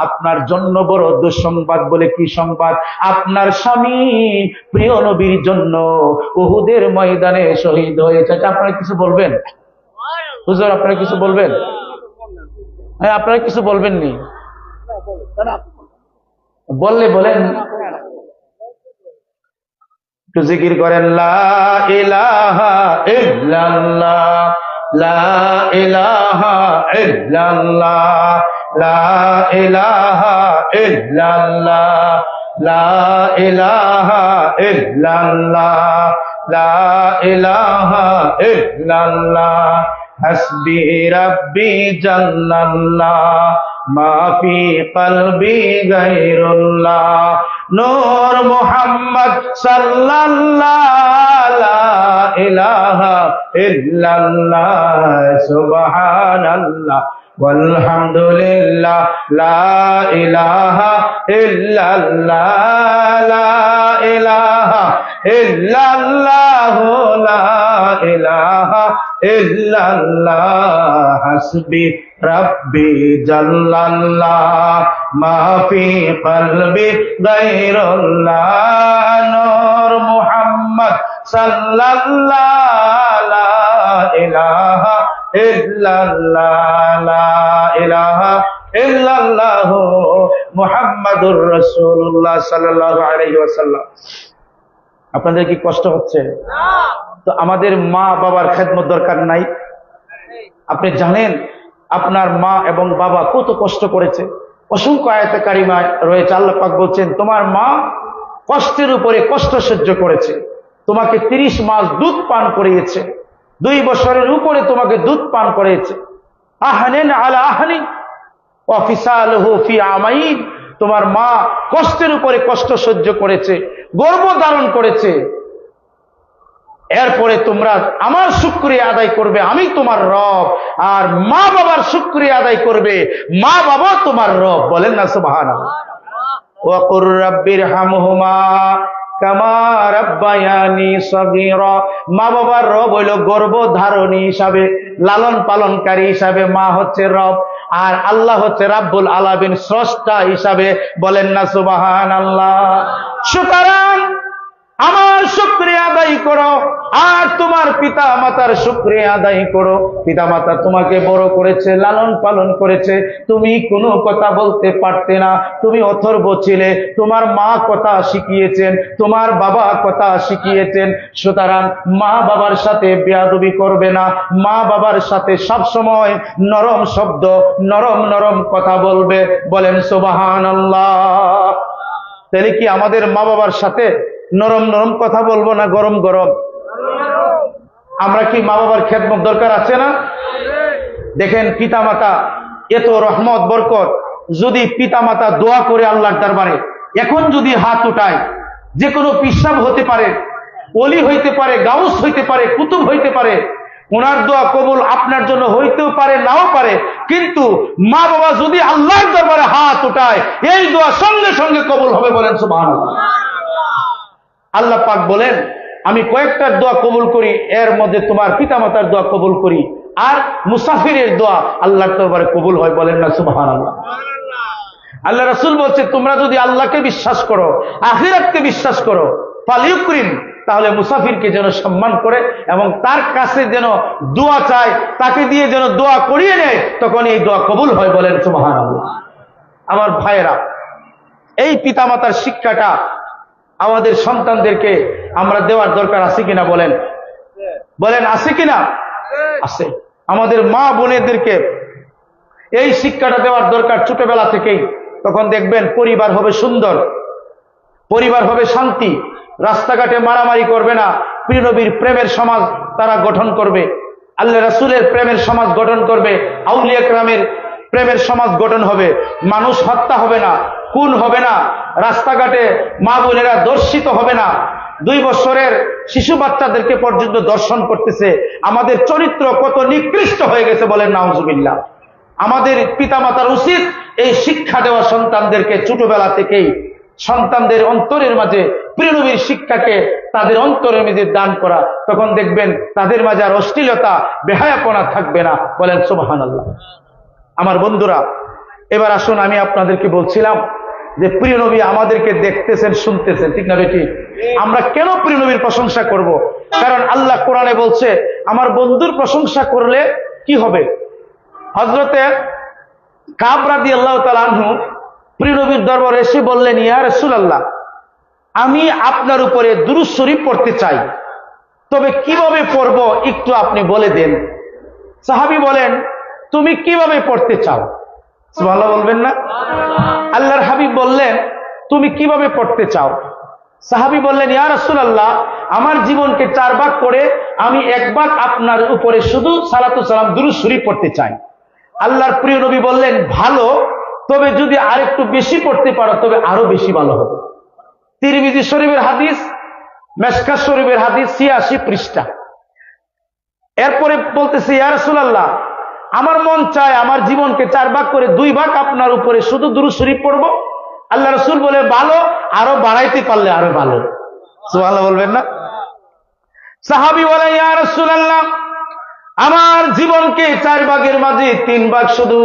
আপনার জন্য বড় দুঃসংবাদ। বলে, কি সংবাদ? আপনার স্বামী প্রিয় নবীর জন্য উহুদের ময়দানে শহীদ হয়েছে। আপনারা কিছু বলবেন? হুজুর, আপনারা কিছু বলবেন? হ্যাঁ, আপনারা কিছু বলবেননি? বললে বলেন, একটু জিকির করেন, লা ইলাহা ইল্লাল্লাহ, লা ইলাহা ইল্লাল্লাহ, লা ইলাহা ইল্লাল্লাহ, লা ইলাহা ইল্লাল্লাহ, লা ইলাহা ইল্লাল্লাহ, হাসবি রাব্বি জাল্লাল্লাহ, মা ফি কলবি গায়রুল্লাহ, নূর মুহাম্মদ সাল্লাল্লাহু লা ইলাহা ইল্লাল্লাহ, সুবহানাল্লাহ walhamdulillah, la ilaha illallah, la ilaha illallah, la ilaha illallah, hasbi rabbi jallallah, ma fi qalbi ghayrullah, nur muhammad sallallahu la ilaha illallah, la ilaha illallah, মুহাম্মাদুর রাসূলুল্লাহ সাল্লাল্লাহু আলাইহি ওয়াসাল্লাম। আপনাদের কি কষ্ট হচ্ছে? তো আমাদের মা বাবার খেদমত দরকার নাই? আপনি জানেন আপনার মা এবং বাবা কত কষ্ট করেছে? অসংখ্য আয়াতে কারিমা রয়েছে, আল্লাহ পাক বলছেন, তোমার মা কষ্টের উপরে কষ্ট সহ্য করেছে, তোমাকে 30 মাস দুধ পান করিয়েছে, 2 বছরের উপরে তোমাকে দুধ পান করিয়েছে। আহনিন আলা আহনিন ওয়া ফিসালুহু ফি আমাইন, তোমার মা কষ্টের উপরে কষ্ট সহ্য করেছে, গর্ভ ধারণ করেছে। এরপরে তোমরা আমার শুকরিয়া আদায় করবে, আমি তোমার রব, আর মা বাবার শুকরিয়া আদায় করবে, মা বাবা তোমার রব। বলেন না সুবহানাল্লাহ। ওয়া কুর রাব্বিরহামহুমা কামা রাব্বায়ানি সগীরা, মা বাবার রব হইল গর্ভধারণী হিসাবে, লালন পালনকারী হিসাবে মা হচ্ছে রব, আর আল্লাহ হচ্ছে রাব্বুল আলামিন, স্রষ্টা হিসাবে। বলেন না সুবহানাল্লাহ। সুতরাং আমার শুকরিয়া আদায় করো, আর তোমার পিতা মাতার শুকরিয়া আদায় করো। পিতা মাতা তোমাকে বড় করেছে, লালন পালন করেছে, তুমি কোনো কথা বলতে পারতে না, তুমি অথর্ব ছিলে, তোমার মা কথা শিখিয়েছেন, তোমার বাবা কথা শিখিয়েছেন। সুতরাং মা বাবার সাথে বেয়াদবি করবে না, মা বাবার সাথে সব সময় নরম শব্দ, নরম নরম কথা বলবে। বলেন সুবহানাল্লাহ। তাহলে কি আমাদের মা বাবার সাথে নরম নরম কথা বলবো না গরম গরম? আমরা কি মা বাবার খেদমত দরকার আছে না? দেখেন, পিতা মাতা এত রহমত বরকত, যদি পিতা মাতা দোয়া করে আল্লাহর দরবারে, এখন যদি হাত উঠায়, যে কোনো পিসাব হতে পারে, ওলি হইতে পারে, গাউস হইতে পারে, কুতুব হইতে পারে, ওনার দোয়া কবুল আপনার জন্য হইতেও পারে, নাও পারে। কিন্তু মা বাবা যদি আল্লাহর দরবারে হাত উঠায়, এই দোয়া সঙ্গে সঙ্গে কবুল হবে। বলেন সুবহানাল্লাহ। আল্লাহ পাক বলেন, আমি কয়েকটা দোয়া কবুল করি, এর মধ্যে তোমার পিতামাতার দোয়া কবুল করি, আর মুসাফিরের দোয়া আল্লাহর দরবারে কবুল হয়। বলেন না সুবহানাল্লাহ। আল্লাহ রাসূল বলছে, তোমরা যদি আল্লাহকে বিশ্বাস করো, আখিরাতকে বিশ্বাস করো, ফালিউকরিম তাহলে মুসাফিরকে যেন সম্মান করে এবং তার কাছে যেন দোয়া চায়, তাকে দিয়ে যেন দোয়া করিয়ে নেয়, তখন এই দোয়া কবুল হয়। বলেন সুবহানাল্লাহ। আমার ভাইয়েরা, এই পিতামাতার শিক্ষাটা আমাদের সন্তানদেরকে আমরা দেওয়ার দরকার আছে কিনা বলেন? বলেন আছে কিনা? আছে। আমাদের মা বোনেদেরকে এই শিক্ষাটা দেওয়ার দরকার ছোটবেলা থেকেই। তখন দেখবেন পরিবার হবে সুন্দর, পরিবার হবে শান্তি, রাস্তাঘাটে মারামারি করবে না, প্রিয় নবীর প্রেমের সমাজ তারা গঠন করবে, আল্লাহ রাসূলের প্রেমের সমাজ গঠন করবে, আউলিয়া কেরামের প্রেমের সমাজ গঠন হবে, মানুষ হত্যা হবে না, খুন হবে না, রাস্তাঘাটে মা বোনেরা দর্শিত হবে না, 2 বছরের শিশু বাচ্চাদেরকে পর্যন্ত দর্শন করতেছে। আমাদের চরিত্র কত নিকৃষ্ট হয়ে গেছে বলেন নাউজুবিল্লাহ। আমাদের পিতামাতার উচিত এই শিক্ষা দেওয়া সন্তানদেরকে ছোটবেলা থেকেই, সন্তানদের অন্তরের মাঝে প্রিয় নবীর শিক্ষাকে তাদের অন্তরের মাঝে দান করা। তখন দেখবেন তাদের মাঝে আর অশ্লীলতা, বেহায়াপনা থাকবে না। বলেন সুবহানাল্লাহ। আমার বন্ধুরা, এবার আসুন, আমি আপনাদেরকে বলছিলাম যে প্রিয় নবী আমাদেরকে দেখতেছেন, শুনতেছেন, ঠিক না বেটি? আমরা কেন প্রিয় নবীর প্রশংসা করব? কারণ আল্লাহ কোরআনে বলছে আমার বন্ধুর প্রশংসা করলে কি হবে। হযরতে কাব রাদিয়াল্লাহু তাআলা আনহু প্রিয় নবীর দরবারে এসে বললেন, ইয়া রাসূলুল্লাহ, আমি আপনার উপরে দুরূদ শরীফ পড়তে চাই, তবে কিভাবে পড়ব একটু আপনি বলে দেন। সাহাবী বলেন, তুমি কিভাবে পড়তে চাও? সুবহানাল্লাহ বলবেন না? আল্লাহর হাবিব বললেন, তুমি কিভাবে পড়তে চাও? সাহাবী বললেন, ইয়া রাসূলুল্লাহ, আমার জীবনকে 4 ভাগ করে আমি 1 ভাগ আপনার উপরে শুধু সালাতু সালাম দুরূদ শরীফ পড়তে চাই। আল্লাহর প্রিয় নবী বললেন, ভালো, তবে যদি আরেকটু বেশি পড়তে পারো তবে আরো বেশি ভালো হবে। তিরমিজি শরীফের হাদিস, মেশকাত শরীফের হাদিস, 86 পৃষ্ঠা। এরপরে বলতেছে, ইয়া রাসূলুল্লাহ, আমার মন চায় আমার জীবনকে 4 ভাগ করে 2 ভাগ আপনার উপরে শুধু দুরূদ শরীফ পড়ব। আল্লাহ রাসূল বলে, ভালো, আরো বাড়াইতে পারলে আরো ভালো। সুবহানাল্লাহ বলবেন না? সাহাবী বলে, ইয়া রাসূলুল্লাহ, আমার জীবনকে 4 ভাগের মাঝে 3 ভাগ শুধু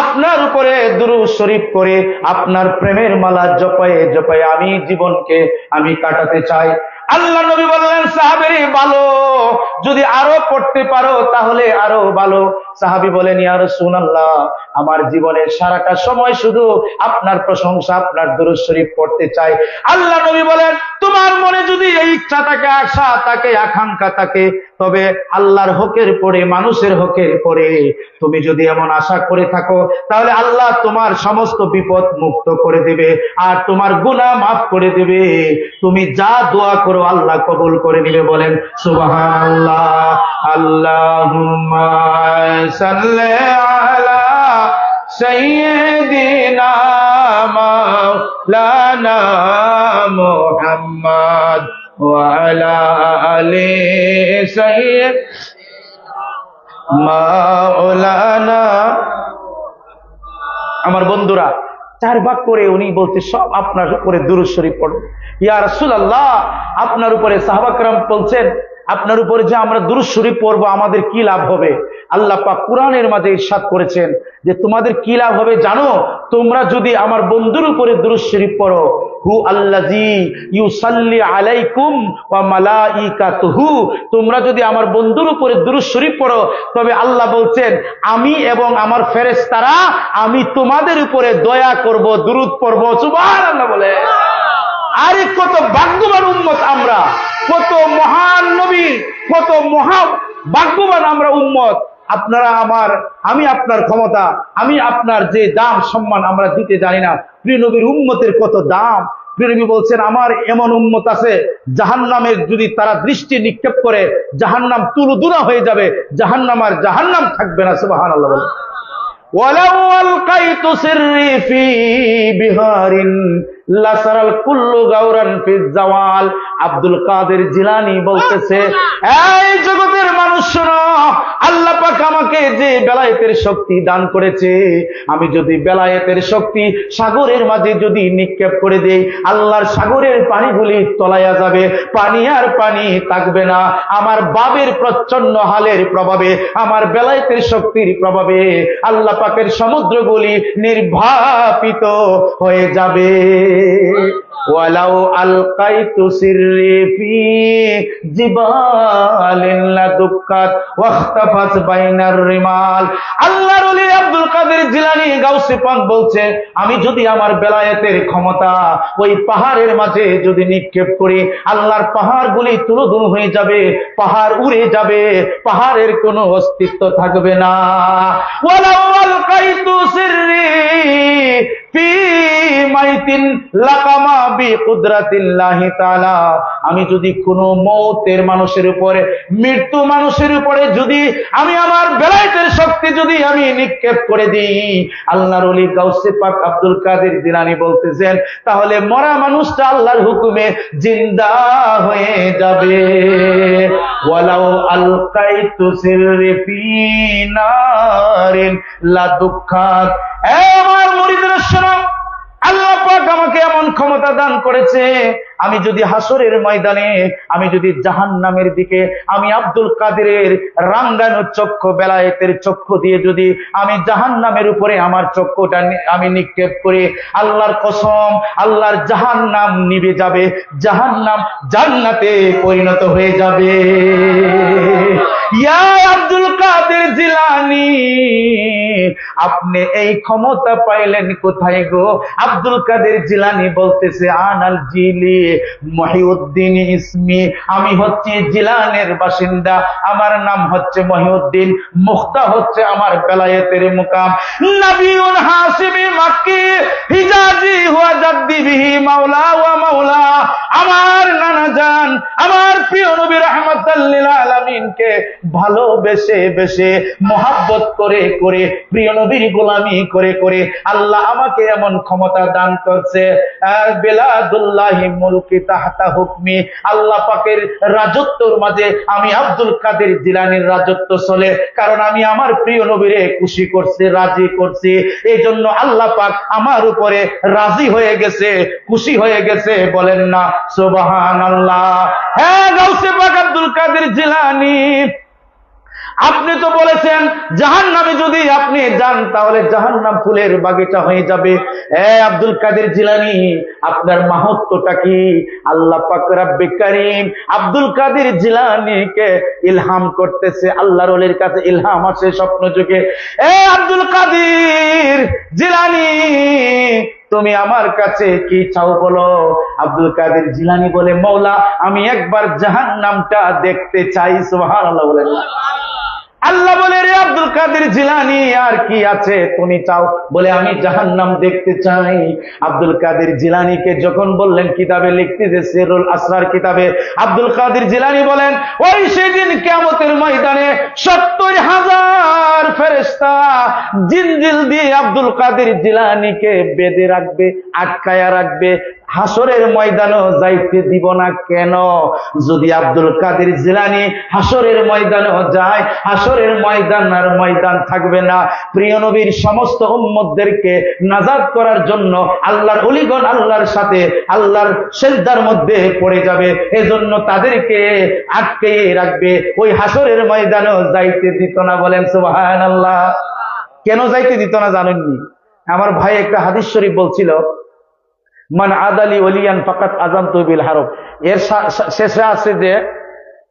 আপনার উপরে দুরূদ শরীফ করে আপনার প্রেমের মালা জপায়ে জপায়ে আমি জীবনকে আমি কাটাতে চাই। আল্লাহ নবী বললেন, সাহাবী, ভালো, যদি আরো পড়তে পারো তাহলে আরো ভালো। সাহাবী বলেন, ইয়া রাসূলুল্লাহ, আমার জীবনের সারাটা সময় শুধু আপনার প্রশংসা, আপনার দুরূদ শরীফ পড়তে চাই। আল্লাহ নবী বলেন, তোমার মনে যদি এই ইচ্ছা থাকে, আশা থাকে, আকাঙ্ক্ষা থাকে, তবে আল্লাহর হকের পরে, মানুষের হকের পরে তুমি যদি এমন আশা করে থাকো, তাহলে আল্লাহ তোমার সমস্ত বিপদ মুক্ত করে দেবে আর তোমার গুনাহ মাফ করে দেবে। তুমি যা দোয়া করো আল্লাহ কবুল করে নেবে। বলেন সুবহানাল্লাহ। আল্লাহুম্মা সাল্লি আলা সাইয়্যিদিনা মাওলানা মুহাম্মদ ওয়া আলা আলি সাইয়্যিদিনা মাওলানা। আমার বন্ধুরা, 4 ভাগ করে উনি বলতে সব আপনার উপরে দুরূদ শরীফ পড়ো। ইয়া রাসূলুল্লাহ, আপনার উপরে সাহাবা کرام বলছেন, আপনার উপরে যে আমরা দুরূদ শরীফ পড়বো আমাদের কি লাভ হবে? আল্লাহ পাক কুরআনের মাঝে ইরশাদ করেছেন যে তোমাদের কি লাভ হবে জানো? তোমরা যদি আমার বন্ধুর উপরে দুরূদ শরীফ পড়ো, হু আল্লাযী ইউসাল্লি আলাইকুম ওয়া মালাইকাতুহু, তোমরা যদি আমার বন্ধুর উপরে দুরূদ শরীফ পড়ো, তবে আল্লাহ বলছেন আমি এবং আমার ফেরেশতারা আমি তোমাদের উপরে দয়া করব, দুরূদ পড়ব। সুবহানাল্লাহ বলে। আরে কত ভাগ্যবান উম্মত আমরা, কত মহান নবী, কত মহা ভাগ্যবান আমরা উম্মত। আপনারা আমার, আমি আপনার ক্ষমতা, আমি আপনার যে দাম সম্মান আমরা দিতে জানি না। প্রিয় নবীর উম্মতের কত দাম। প্রিয় নবী বলছেন আমার এমন উম্মত আছে জাহান্নামের যদি তারা দৃষ্টি নিক্ষেপ করে জাহান্নাম তুলুদুরা হয়ে যাবে, জাহান্নাম আর জাহান্নাম থাকবে না। সুবহানাল্লাহ বলে। ওয়ালাউ আলকাইতু সিররি ফি বিহারিন লাসারাল কুল্লু গাওরান ফি জাওয়াল। আব্দুল কাদের জিলানী বলতেছে, এই জগতের মানুষ শোনো, আল্লাহ পাক আমাকে যে বেলায়েতের শক্তি দান করেছে, আমি যদি বেলায়েতের শক্তি সাগরের মাঝে যদি নিক্ষেপ করে দেই, আল্লাহর সাগরের পানিগুলি তলাইয়া যাবে, পানি আর পানি থাকবে না। আমার বাবের প্রচন্ড হালের প্রভাবে, আমার বেলায়েতের শক্তির প্রভাবে আল্লাহ পাকের সমুদ্রগুলি নির্বাপিত হয়ে যাবে। ওয়ালাউ আলকাইতু সিররি ফি জিবালিন লাদুক্কাত ওয়াখতাফাত বাইনার রিমাল। আল্লাহর ওলি আব্দুল কাদের জিলানী গাউসে পাক বলছে, আমি যদি আমার বেলায়েতের ক্ষমতা ওই পাহাড়ের মাঝে যদি নিক্ষেপ করি, আল্লাহর পাহাড়গুলি তুলোধুলো হয়ে যাবে, পাহাড় উড়ে যাবে, পাহাড়ের কোনো অস্তিত্ব থাকবে না। ওয়ালাউ আলকাইতু সিররি ফি মাইতিন লাকামা বিকুদরাতিল্লাহি তাআলা। আমি যদি কোনো মওতের মানুষের উপরে, মৃত্যু মানুষের উপরে যদি আমি আমার বেলায়েতের শক্তি যদি আমি নিক্ষেপ করে দিই, আল্লাহর ওলি গাউসে পাক আব্দুল কাদের জিলানী বলতেছেন, তাহলে মরা মানুষটা আল্লাহর হুকুমে জিন্দা হয়ে যাবে। ওয়ালাউ আলকাইতু সিররি ফি নারিন লাদুক্কাত। আমার মুরিদরা শোনো, আল্লাহ পাক আমাকে এমন ক্ষমতা দান করেছে, আমি যদি হাসরের ময়দানে, আমি যদি জাহান্নামের দিকে, আমি আব্দুল কাদেরের রাঙ্গানো চক্ষু, বেলায়েতের চক্ষু দিয়ে যদি আমি জাহান্নামের উপরে আমার চক্ষুটা আমি নিক্ষেপ করি, আল্লাহর কসম, আল্লাহর জাহান্নাম নিভে যাবে, জাহান্নাম জান্নাতে পরিণত হয়ে যাবে। ইয়া আব্দুল কাদের জিলানী, আপনি এই ক্ষমতা পাইলেন কোথায় গো? আব্দুল কাদের জিলানী বলতেছে, আনাল জিলি মহিউদ্দিন ইসমি, আমি হচ্ছি জিলানের বাসিন্দা, আমার নাম হচ্ছে মহিউদ্দিন, মুক্তা হচ্ছে আমার বেলায়েতের মুকাম। নবিউন হাশিমি মাক্কি হিজাজি হুয়া জাদ্দি বিহি মাওলা ওয়া মাওলা। আমার নানা জান, আমার প্রিয় নবী রাহমাতাল লিল আলামিনকে ভালোবেসে বেশে মহব্বত করে করে, প্রিয় নবীর গোলামি করে করে আল্লাহ আমাকে এমন ক্ষমতা দান করছে। আর বেলাদুল্লাহি মুলকি তাহতা হুকমি, আল্লাহ পাকের রাজত্বর মাঝে আমি আব্দুল কাদের জিলানীর রাজত্ব চলে, কারণ আমি আমার প্রিয় নবীরে খুশি করছি, রাজি করছি, এই জন্য আল্লাহ পাক আমার উপরে রাজি হয়ে গেছে, খুশি হয়ে গেছে। বলেন না সুবহানাল্লাহ। হ্যাঁ গাউসে পাক আব্দুল কাদের জিলানী, আপনি তো বলেছেন জাহান্নামে যদি আপনি যান তাহলে জাহান্নাম ফুলের বাগিচা হয়ে যাবে। আব্দুল কাদের জিলানী, আপনার মাহাত্ম্যটা কি? আল্লাহ পাক রব্বে কারীম আব্দুল কাদের জিলানীকে ইলহাম করতেছে, আল্লাহর ওলির কাছে ইলহাম আসে স্বপ্ন যুগে। আব্দুল কাদের জিলানী, তুমি আমার কাছে কি চাও বলো? আব্দুল কাদের জিলানী বলে, মওলা আমি একবার জাহান্নামটা দেখতে চাই। সুবহানাল্লাহ বলেন। আল্লাহ বলে, রে আব্দুল কাদের জিলানী আর কি আছে তুমি চাও? বলে, আমি জাহান্নাম দেখতে চাই। আব্দুল কাদের জিলানীকে যখন বললেন কিতাবে লিখতে, যে সিরুল আসরার কিতাবে, আব্দুল কাদের জিলানী বলেন, ওই সেদিন কিয়ামতের ময়দানে 70,000 ফেরেশতা জিনজিল দিয়ে আব্দুল কাদের জিলানীকে বেঁধে রাখবে, আটকায়া রাখবে, হাসরের ময়দানও যাইতে দিব না। কেন? যদি আব্দুল কাদের জিলানী হাসরের ময়দানও যায়, হাসরের ময়দান আর ময়দান থাকবে না। প্রিয় নবীর সমস্ত উম্মতদেরকে নাজাত করার জন্য আল্লাহর ওলিগণ আল্লাহর সাথে আল্লাহর সিজদার মধ্যে পড়ে যাবে, এজন্য তাদেরকে আটকে রাখবে, ওই হাসরের ময়দানও যাইতে দিত না। বলেন সুবহানাল্লাহ। কেন যাইতে দিত না জানেননি? আমার ভাই একটা হাদিস শরীফ বলছিল, মান আদালি ওলিয়ান ফাকাত আযানতু বিল হারব। এর শেষে আছে যে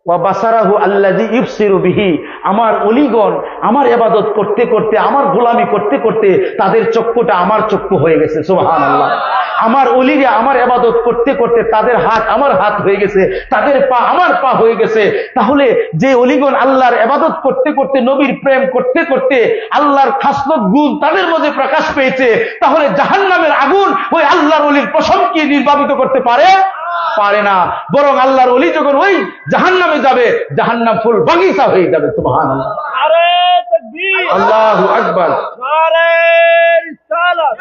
ওয়া বাসারাহু আল্লাযী ইবসিরু বিহি, আমার ওলিগণ আমার ইবাদত করতে করতে, আমার গোলামি করতে করতে তাদের চক্ষুটা আমার চক্ষু হয়ে গেছে। সুবহানাল্লাহ। আমার ওলিরা আমার ইবাদত করতে করতে তাদের হাত আমার হাত হয়ে গেছে, তাদের পা আমার পা হয়ে গেছে। তাহলে যে ওলিগণ আল্লাহর ইবাদত করতে করতে, নবীর প্রেম করতে করতে আল্লাহর খাসলত গুণ তাদের মধ্যে প্রকাশ পেয়েছে, তাহলে জাহান্নামের আগুন ওই আল্লাহর ওলির পশমকে নির্বাপিত করতে পারে? পারে না। বরং আল্লাহর ওলি যখন ওই জাহান্নামে যাবে, জাহান্নাম ফুল বাগিচা হয়ে যাবে। সুবহানাল্লাহ। আল্লাহু আকবার।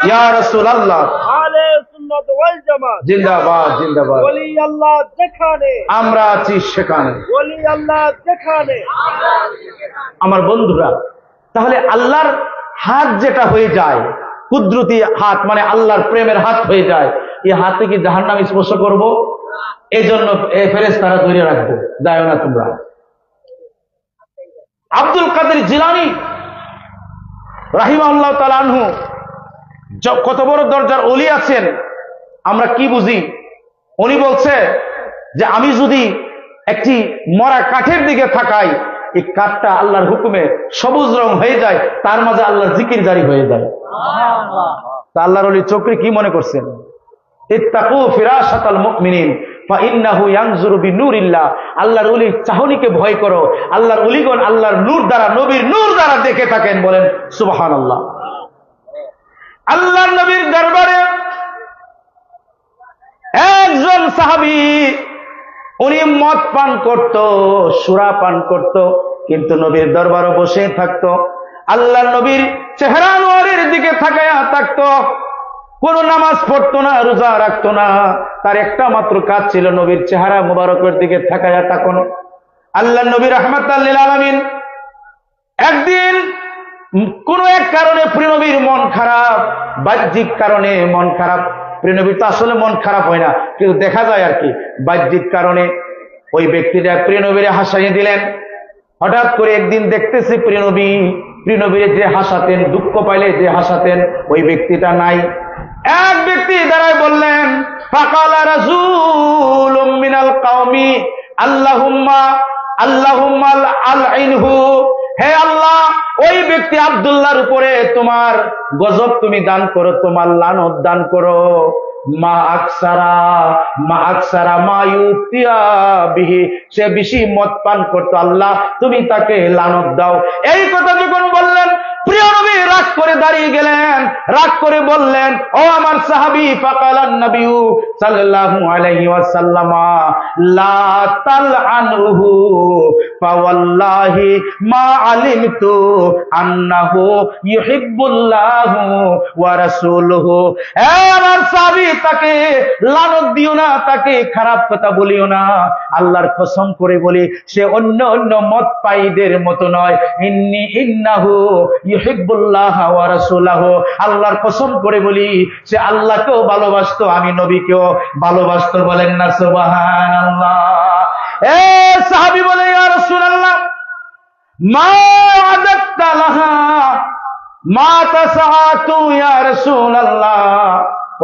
ইয়া রাসূলুল্লাহ। জিন্দাবাদ জিন্দাবাদ। ওলি আল্লাহ যেখানে, আমরা আছি সেখানে। ওলি আল্লাহ যেখানে। আমার বন্ধুরা, তাহলে আল্লাহর হাত যেটা হয়ে যায়, কুদরতি হাত মানে আল্লাহর প্রেমের হাত হয়ে যায়, এই হাতে কি জাহান্নাম স্পর্শ করব? এই জন্য ফেরেশতারা ধরে রাখবো, যায় না তোমরা। আব্দুল কাদের জিলানী রাহিমাহুল্লাহ তাআলা আনহু কত বড় দরজার ওলি আছেন, আমরা কি বুঝি? উনি বলছে যে আমি যদি একটি মরা কাঠের দিকে তাকাই, এই কাঠটা আল্লাহর হুকুমে সবুজ রং হয়ে যায়, তার মাঝে আল্লাহর জিকির জারি হয়ে যায়। তা আল্লাহর ওলি চোখে কি মনে করছেন? ইত্তাকু ফিরাশাতাল মুমিনিন ফাইন্নাহু ইয়ানজুরু বিনূরিল্লাহ। আল্লাহর ওলির চাহনিকে ভয় করো। আল্লাহর ওলিগণ আল্লাহর নূর দ্বারা, নবীর নূর দ্বারা দেখে থাকেন। বলেন সুবহানাল্লাহ। আল্লাহর নবীর দরবারে একজন সাহাবী, উনি মদ পান করত, সুরা পান করত, কিন্তু নবীর দরবারে বসে থাকতো। আল্লাহর নবীর চেহারা নোয়ারের দিকে তাকায়া থাকতো, কোন নামাজ পড়তো না, রোজা রাখতো না, তার একটা মাত্র কাজ ছিল নবীর চেহারা মুবারকের দিকে তাকায়া তাকানো। আল্লাহর নবী রাহমাতাল লিল আলামিন একদিন কোন এক কারণে প্রিয় নবীর মন খারাপ, বাহ্যিক কারণে মন খারাপ। প্রিয় নবীর তো আসলে মন খারাপ হয় না, কিন্তু দেখা যায় আর কি, বাহ্যিক কারণে ওই ব্যক্তিটা প্রিয় নবীরে হাসাইয়ে দিলেন। হঠাৎ করে একদিন দেখতেছি প্রিয় নবীরে যে হাসাতেন, দুঃখ পাইলে যে হাসাতেন, ওই ব্যক্তিটা নাই। এক ব্যক্তি দাঁড়ায় বললেন, ফাকালা রাসূলুম মিনাল কওমি আল্লাহুম্মা আলইনহু, হে আল্লাহ, ওই ব্যক্তি আব্দুল্লাহর উপরে তোমার গজব তুমি দান করো, তোমার লানত দান করো। মা আকসারা মা ইউতিয়া বিহি, সে বেশি মদ পান করতো, আল্লাহ তুমি তাকে লানত দাও। এই কথা যখন বললেন, প্রিয় নবী রাগ করে দাঁড়িয়ে গেলেন, রাগ করে বললেন, ও আমার সাহাবী, ফাকালান নবী সাল্লাল্লাহু আলাইহি ওয়াসাল্লাম লা তালআনহু ফাওয়াল্লাহি মা আলিমতু আন্নাহু ইউহিব্বুল্লাহু ওয়া রাসূলুহু। হে আমার সাহাবী, তাকে লানত দিও না, তাকে খারাপ কথা বলিও না। আল্লাহর কসম করে বলি, সে অন্য মদ পায়ীদের মতো নয়। ইন্নাহু ইউহিব্বুল্লাহ ওয়া রাসূলুহু, আল্লাহর কসম করে বলি, সে আল্লাহকেও ভালোবাসতো, আমি নবীকেও ভালোবাসতো। বলেন না সুবহানাল্লাহ। এ সাহাবী বলে, ইয়া রাসূলুল্লাহ মা আদাত্তা লাহা মা তাসাআতু ইয়া রাসূলুল্লাহ।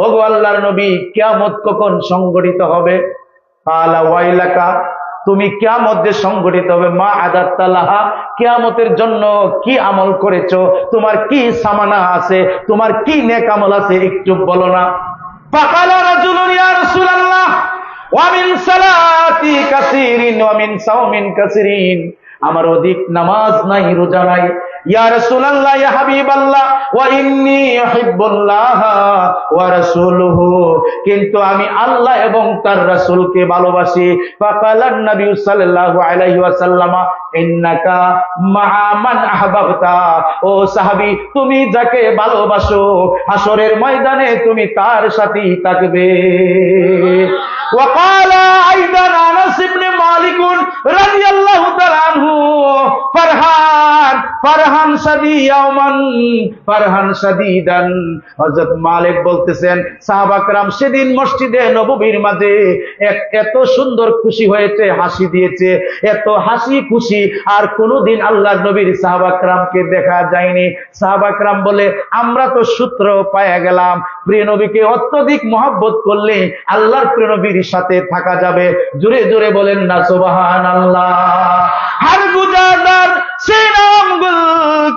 ওগো আল্লাহর নবী, কিয়ামত কখন সংঘটিত হবে? কালা ওয়াইলাকা, তুমি কিয়ামত যে সংঘটিত হবে, মা আদাত্তা লাহা, কিয়ামতের জন্য কি আমল করেছো, তোমার কি সামানা আছে, তোমার কি নেক আমল আছে, একটু বলো না। ফাকালা রাজুলুন ইয়া রাসূলুল্লাহ ওয়া মিন সালাতি কাসিরিন ওয়া মিন সাওমিন কাসিরিন, আমার অধিক নামাজ নাই, রোজা নাই। ইয়া রাসূলুল্লাহ, ইয়া হাবিবাল্লাহ, ওয়া ইন্নী উহিব্বুল্লাহ ওয়া রাসূলুহু, কিন্তু আমি আল্লাহ এবং তার রাসূলকে ভালোবাসি। ফাকালান নবী সাল্লাল্লাহু আলাইহি ওয়াসাল্লাম ইন্নাকা মা'a মান আহবাবতা, ও সাহাবী, তুমি যাকে ভালোবাসো হাসরের ময়দানে তুমি তার সাথেই থাকবে। وقال ايضا انس بن مالك رضي الله تعالى عنه ফারহান শাদীদান, হযরত মালিক বলতেছেন, সাহাবা کرام সেদিন মসজিদে নববীর মাঝে এত সুন্দর খুশি হয়েছে, হাসি দিয়েছে, এত হাসি খুশি আর কোনদিন আল্লাহর নবীর সাহাবা کرامকে দেখা যায়নি। সাহাবা کرام বলে, আমরা তো সূত্র পায়া গেলাম, প্রিয় নবীকে অত্যধিক মহব্বত করলে আল্লাহর প্রিয় নবীর সাথে থাকা যাবে। জোরে জোরে বলেন না সুবহানাল্লাহ। हर गुजादर से नाम गुल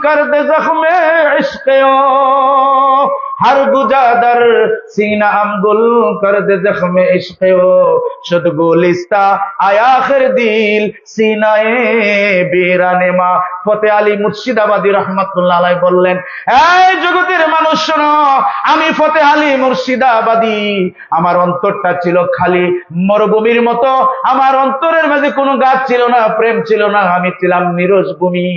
कर दे जख्मे इश्क़ो, हर गुजादर सीना हम गुल कर दे जख्मे इश्क़ो, शुद गुलिस्ता आयाखिर दिल सीनाए बेराने मा। ফতে আলী মুর্শিদাবাদী রহমাতুল্লাহ আলাইহি বললেন, এই জগতের মানুষ শোনো, আমি ফতে আলী মুর্শিদাবাদী, আমার অন্তরটা ছিল খালি মরুভূমির মতো, আমার অন্তরের মাঝে কোনো গাছ ছিল না, প্রেম ছিল না, আমি ছিলাম নিরস ভূমি।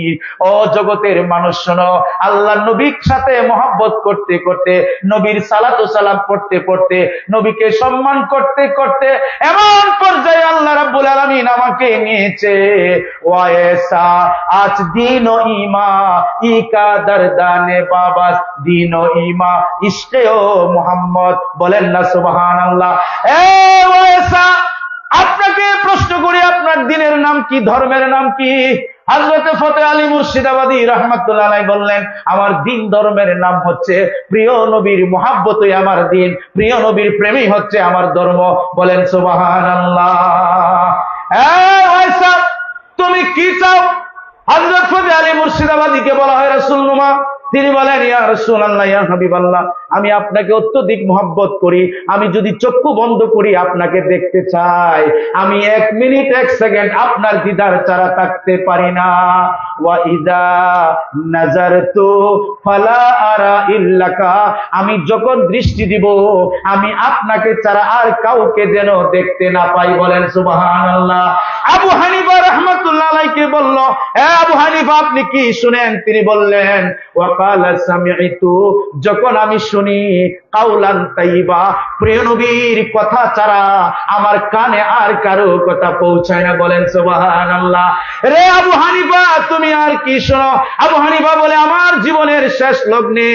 ও জগতের মানুষ শোনো, আল্লাহ নবীর সাথে মহব্বত করতে করতে, নবীর সালাত ও সালাম পড়তে পড়তে, নবীকে সম্মান করতে করতে এমন পর্যায়ে আল্লাহ রাব্বুল আলামিন আমাকে নিয়েছে। ওয়াইসা আজ দিন ও ইমা ইকা দরদানে বাবাস দিন ও ইমা ইশকে ও মুহাম্মদ, বলেন না সুবহানাল্লাহ। ওয়াইসা, আপনাকে প্রশ্ন করি, আপনার দিনের নাম কি, ধর্মের নাম কি? হযরত ফতেহ আলী মুর্শিদাবাদী রাহমাতুল্লাহ আলাইহি বললেন, আমার দিন ধর্মের নাম হচ্ছে প্রিয় নবীর মুহাব্বতই আমার দিন, প্রিয় নবীর প্রেমই হচ্ছে আমার ধর্ম, বলেন সুবহানাল্লাহ। ওয়াইসা, তুমি কি চাও? হযরত ফতেহ আলী মুর্শিদাবাদীকে বলা হয় রাসূলুল্লাহ, তিনি বলেন, ইয়া রাসূলুল্লাহ, ইয়া হাবিবাল্লাহ, আমি আপনাকে অত্যধিক মহব্বত করি, আমি যদি চক্ষু বন্ধ করি আপনাকে দেখতে চাই, আমি 1 মিনিট 1 সেকেন্ড আপনার দিদার ছাড়া থাকতে পারি না। ওয়া ইযা নাযারতু ফালা আরা ইল্লাকা, আমি যখন দৃষ্টি দিব আমি আপনাকে ছাড়া আর কাউকে যেন দেখতে না পাই, বলেন সুবহানাল্লাহ। আবু হানিফা রাহমাতুল্লাহ আলাইহি বলল, আবু হানিফা আপনি কি শুনেন? তিনি বললেন, ওয়াকালা সামি'তু, যখন আমি শুনি কাউলান তাইবা, প্রিয় নবীর কথা ছাড়া আমার কানে আর কারো কথা পৌঁছায় না, বলেন সুবহানাল্লাহ। রে আবু হানিফা, তুমি আর কি শোনো? আবু হানিফা বলে, আমার জীবনের শেষ লগ্নে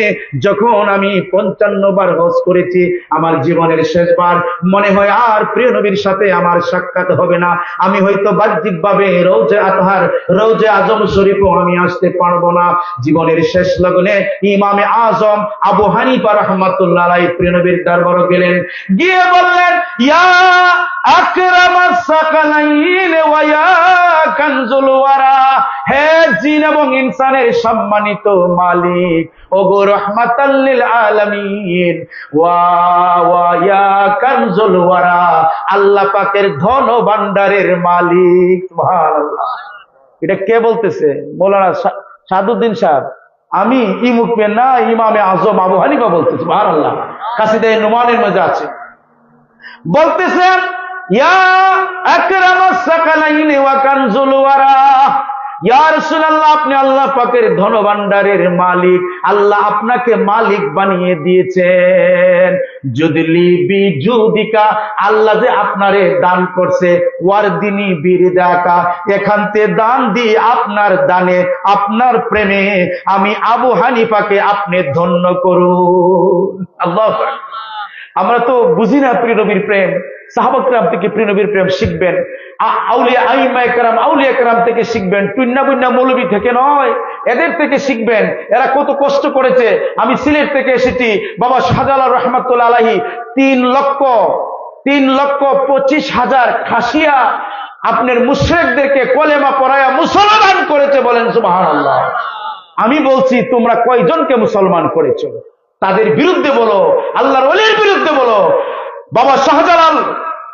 যখন আমি 55 বার হজ করেছি, আমার জীবনের শেষবার মনে হয় আর প্রিয় নবীর সাথে আমার সাক্ষাৎ হবে না, আমি হয়তো বাহ্যিক ভাবে রওজে আতহার, রওজে আজম শরীফও আমি আসতে পারবো না। জীবনের শেষ লগ্নে ইমামে আজম আবু হানিফা রাহমাতুল্লাহ আলাইহি প্রিয় নবীর দরবারে গেলেন, গিয়ে বললেন, ইয়া আকরামাস সাকালাইন ওয়া ইয়া কানজুল ওয়ারা, হে জিন এবং ইনসানের সম্মানিত মালিক, ওগো রাহমাতাল লিল আলামিন, ওয়া ইয়া কানজুল ওয়ারা, আল্লাহ পাকের ধন ভান্ডারের মালিক। সুবহানাল্লাহ। এটা কে বলতেছে? মৌলানা সাদুদ্দিন সাহেব। আমি ইমুক পে না, ইমামে আজম আবু হানিফা বলতেছি। সুবহানাল্লাহ। কাসিদে নুমানের মধ্যে আছে, বলতেছেন, ইয়া আকরামাস সাকালাইন ওয়া কানজুল ওয়ারা, ইয়া রাসূলুল্লাহ, আপনি আল্লাহ পাকের ধন ভান্ডারের মালিক, আল্লাহ আপনাকে মালিক বানিয়ে দিয়েছেন। যুদলি বিজুদিকা, আল্লাহ যে আপনারে দান করছে, ওয়ারদিনী বিরদাকা, এখান থেকে দান দিয়ে আপনার দানে, আপনার প্রেমে আমি আবু হানিফাকে আপনি ধন্য করুন। আল্লাহু আকবার। আমরা তো বুঝি না প্রিয় নবীর প্রেম। সাহাবা কিরাম থেকে প্রিয় নবীর প্রেম শিখবেন, আউলিয়া আইম্মায়ে কেরাম, আউলিয়া কেরাম থেকে শিখবেন, টুন্না বুন্না মৌলবী থেকে নয়, এদের থেকে শিখবেন। এরা কত কষ্ট করেছে। আমি সিলেট থেকে এসেছি, বাবা শাহজালাল রহমাতুল্লাহ আলাইহি 3,25,000 খাসিয়া আপনার মুশরিকদেরকে কলেমা পড়ায়া মুসলমান করেছে, বলেন সুবহানাল্লাহ। আমি বলছি, তোমরা কয়জনকে মুসলমান করেছো? তাদের বিরুদ্ধে বলো, আল্লাহর ওলির বিরুদ্ধে বলো। বাবা শাহজালাল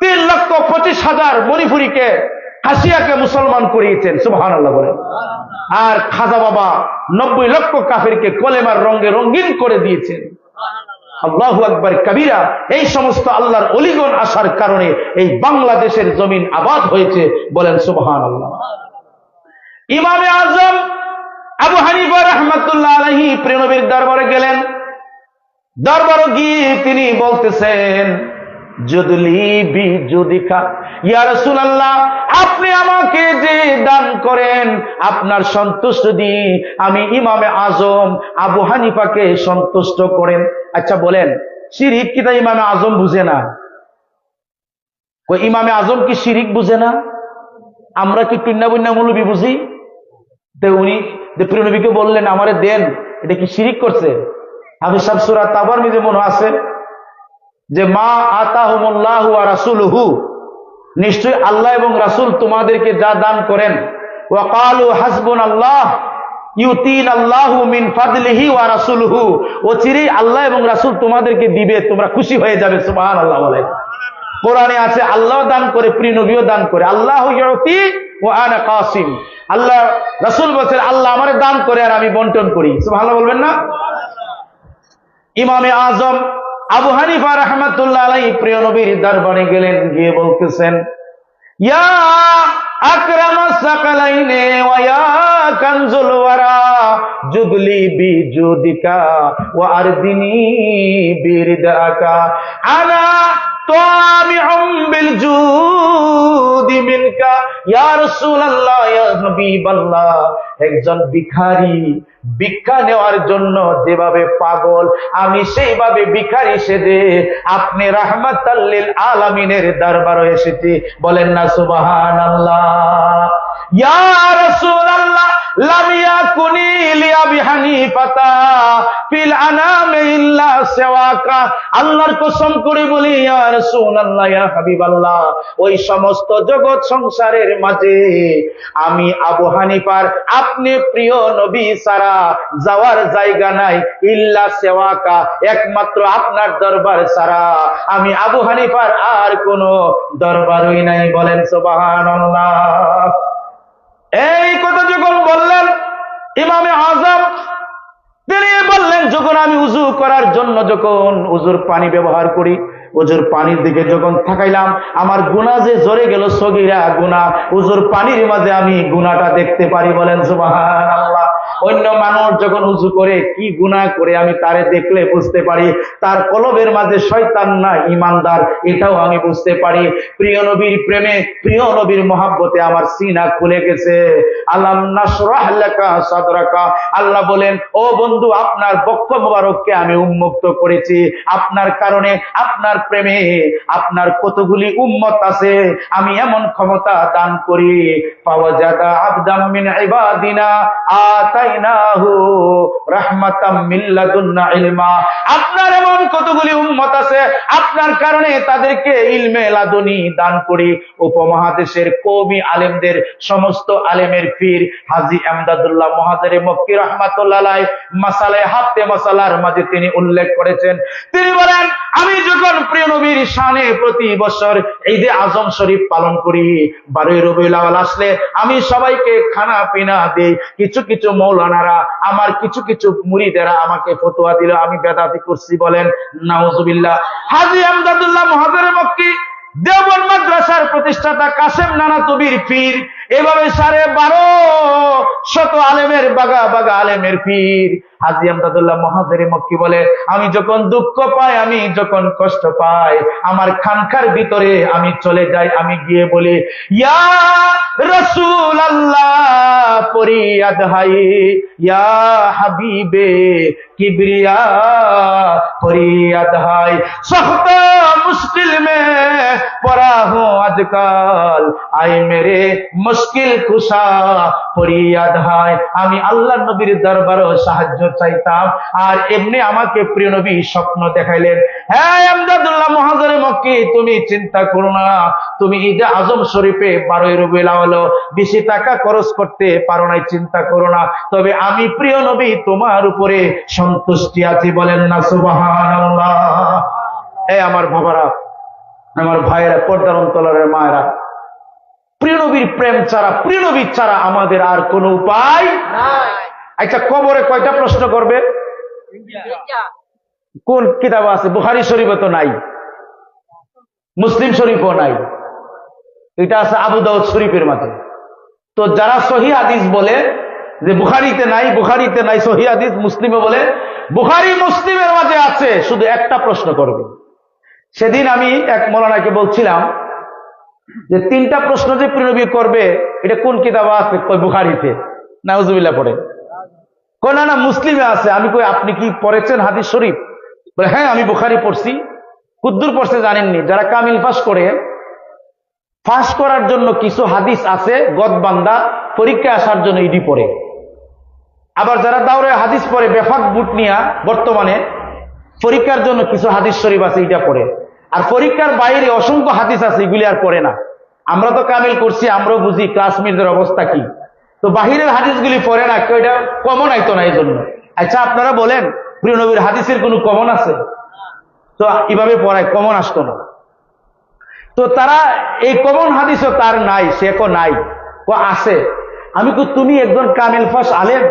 3,25,000 মণিপুরীকে, হাসিয়াকে মুসলমান করিয়েছেন, সুবহানাল্লাহ বলেন। আর খাজা বাবা 90 লক্ষ কাফিরকে কলেমার রঙে রঙিন করে দিয়েছেন। আল্লাহু আকবার কবিরা। এই সমস্ত আল্লাহর ওলিগণ আসার কারণে এই বাংলাদেশের জমিন আবাদ হয়েছে, বলেন সুবহানাল্লাহ। ইমামে আজম আবু হানিফা রাহমাতুল্লাহ আলাইহি প্রিয় নবীর দরবারে গেলেন। দরবারে গিয়ে তিনি বলতেছেন, যুদলি বিজুদিকা, ইয়া রাসূলুল্লাহ, আপনি আমাকে যে দান করেন আপনার সন্তুষ্ট দিয়ে আমি ইমামে আজম আবু হানিফাকে সন্তুষ্ট করেন। আচ্ছা বলেন, শিরিক কি তা ইমামে আজম বুঝে না? ইমামে আজম কি শিরিক বুঝে না? আমরা কি টুন্না বুন্না মৌলবী বুঝি? উনি প্রিয় নবীকে বললেন, আমারে দেন, এটা কি শিরিক করছে? হাফেজ সাহেব সূরা তাবার মধ্যে মনে আছে যে, মা আতাহুমুল্লাহু ওয়া রাসূলুহু, নিশ্চয়ই আল্লাহ এবং রাসূল তোমাদেরকে যা দান করেন, ওয়া ক্বালু হাসবুনাল্লাহ ইউতিনাল্লাহু মিন ফাদলিহি ওয়া রাসূলুহু, অচিরেই আল্লাহ এবং রাসূল তোমাদেরকে দিবে, তোমরা খুশি হয়ে যাবে। সুবহানাল্লাহ বলে। কোরআনে আছে আল্লাহ দান করে, প্রিয় নবীও দান করে। আল্লাহু ইউতি ওয়া আনা কাসিম, আল্লাহ রাসূল বলেন আল্লাহ আমারে দান করে আর আমি বন্টন করি। সুবহানাল্লাহ বলবেন না? ইমামে আজম আবু হানিফা রাহমাতুল্লাহ আলাইহি প্রিয় নবীর দরবারে গেলেন, গিয়ে বলতেছেন, ইয়া আকরামাস সাকালাইনে ওয়া ইয়া কানজুল ওয়ারা, যুদলি বিজুদিকা ওয়া আরদিনি বিরদাকা, আনা তামিউম বিল জুদি মিনকা ইয়া রাসূলুল্লাহ ইয়া হাবিবাল্লাহ, একজন ভিখারি ভিক্ষা নেওয়ার জন্য যেভাবে পাগল, আমি সেইভাবে ভিখারি সেজে আপনি রাহমাতাল লিল আলামিনের দরবারে এসেছি। বলেন না সুবহানাল্লাহ। ইয়া রাসূলুল্লাহ লাম ইয়াকুনি লিআবি হানিফাতা ফিল আনামি ইল্লা সিওয়াকা। আল্লাহর কসম করে বলি ইয়া রাসূলুল্লাহ, ইয়া হাবিবাল্লাহ, ওই সমস্ত জগৎ সংসারের মাঝে আমি আবু হানিফার আপনি প্রিয় নবী ছাড়া যাওয়ার জায়গা নাই, ইল্লা সিওয়াকা, একমাত্র আপনার দরবার ছাড়া আমি আবু হানিফার আর কোন দরবারই নাই। বলেন সুবহানাল্লাহ। এই কথা যখন বললেন ইমামে আযম, তিনি বললেন যখন আমি উযু করার জন্য যখন উযুর পানি ব্যবহার করি, উযুর পানির দিকে যখন তাকাইলাম, আমার গুনাহ যে ঝরে গেল, সগীরা গুনাহ, উযুর পানির মাঝে আমি গুনাহটা দেখতে পারি। বলেন সুবহানাল্লাহ। অন্য মানুষ যখন উযু করে কি গুনাহ করে আমি তারে দেখলে বুঝতে পারি তার কলবের মাঝে শয়তান না ঈমানদার, এটাও আমি বুঝতে পারি। প্রিয় নবীর প্রেমে, প্রিয় নবীর মহব্বতে আমার সিনা খুলে গেছে। আলাম নাশরাহ লাকা সাদরাকা, আল্লাহ বলেন ও বন্ধু, আপনার বক্ষ মোবারককে আমি উন্মুক্ত করেছি। আপনার কারণে, আপনার প্রেমে আপনার কতগুলি উম্মত আছে আমি এমন ক্ষমতা দান করি। ফাওয়াজাদা আবদাম মিন ইবাদিনা আতাইনাহু রাহমাতাম মিন লাদুন্না ইলমা। আপনার এমন কতগুলি উম্মত আছে, আপনার কারণে তাদেরকে ইলমে লাদুনি দান করি। উপমহাদেশের কওমি আলেমদের, সমস্ত আলেমের পীর হাজী আমদাদুল্লাহ মুহাজিরে মক্কি রাহমাতুল্লাহ আলাইহি মাসালায়ে হাতে মাসালার মাঝে তিনি উল্লেখ করেছেন, তিনি বলেন আমি যখন প্রিয় নবীর শানে প্রতি বছর ঈদে আজম শরীফ পালন করি, 12 রবিউল আউয়াল আসলে আমি সবাইকে খানা পিনা দেই। কিছু কিছু মৌলানারা, আমার কিছু কিছু মুরিদেরা আমাকে ফতোয়া দিল আমি বেদাতি করছি। বলেন নাউজুবিল্লাহ। হাজী আমদাদুল্লাহ মুহাজিরে মক্কি দেওবন্দ মাদ্রাসার প্রতিষ্ঠাতা কাসেম নানাতুবির পীর, এভাবে 1250 আলেমের বাগা বাগা আলেমের পীর হাজী আমদাদুল্লাহ মুহাজিরে মক্কি বলে, আমি যখন দুঃখ পাই, আমি যখন কষ্ট পাই, আমার খানকার ভিতরে আমি চলে যাই, আমি গিয়ে বলি ইয়া রাসূলুল্লাহ ফরিয়াদ হাই, ইয়া হাবিবে কিবরিয়া फरियाद है, सख्त मुश्किल में पड़ा हूँ आजकल, आए मेरे मुश्किल कुशा फरियाद है। আমি আল্লাহর নবীর দরবারে সাহায্য চাইতাম, আর এমনি আমাকে প্রিয় নবী স্বপ্ন দেখাইলেন। হ্যাঁ আমদাদুল্লাহ মুহাজিরে মক্কি, তুমি চিন্তা করো না, তুমি ঈদে আজম শরীফে 12 রবিউল আউয়াল বেশি টাকা খরচ করতে পারো না, চিন্তা করো না, তবে আমি প্রিয় নবী তোমার উপরে সন্তুষ্টি আছি। বলেন না সুবহানাল্লাহ। এই আমার বাবারা, আমার ভাইয়েরা, পর্দার অন্তরের মায়েরা, প্রিয় নবীর প্রেম ছাড়া, প্রিয় নবী ছাড়া আমাদের আর কোনো উপায় নাই। আচ্ছা, কবরে কয়টা প্রশ্ন করবে? কোন কিতাব আছে? বুখারী শরীফে তো নাই, মুসলিম শরীফও নাই, এটা আছে আবু দাউদ শরীফের মাঝে। তো যারা সহিহ হাদিস বলে যে বুখারীতে নাই, বুখারীতে নাই, সহিহ হাদিস মুসলিমে বলে বুখারী মুসলিমের মাঝে আছে, শুধু একটা প্রশ্ন করবে। সেদিন আমি এক মৌলানাকে বলছিলাম যে 3টা প্রশ্ন যে প্রিয় নবী করবে, এটা কোন কিতাবে আছে? কই বুখারীতে। নাউজুবিল্লাহ পড়ে। কই না না মুসলিমে আছে। আমি কই আপনি কি পড়েছেন হাদিস শরীফ? বলে হ্যাঁ আমি বুখারী পড়ছি। কুদ্দুর পড়ছে জানেননি? যারা কামিল পাস করে, পাস করার জন্য কিছু হাদিস আছে, গদবান্দা পরীক্ষা আসার জন্য ইডি পড়ে। আবার যারা দাওরে হাদিস পড়ে বেফাক বুট নিয়া, বর্তমানে পরীক্ষার জন্য কিছু হাদিস শরীফ আছে, এটা পড়ে। আর পরীক্ষার বাইরে অসংখ্য হাদিস আছে, এগুলি আর পড়ে না। আমরা তো কামিল করছি, আমরাও বুঝি ক্লাসমেটদের অবস্থা কি। তো বাহিরের হাদিসগুলি পড়ে না, কেউ এটা কমন আইতো না এই জন্য। আচ্ছা আপনারা বলেন, প্রিয় নবীর হাদিসের কোনো কমন আছে? তো এভাবে পড়ায়, কমন আসতো না। তো তারা এই কমন হাদিসও তার নাই, সে নাই, ও আছে। আমি তো তুমি একজন কামিল ফাস আলেম,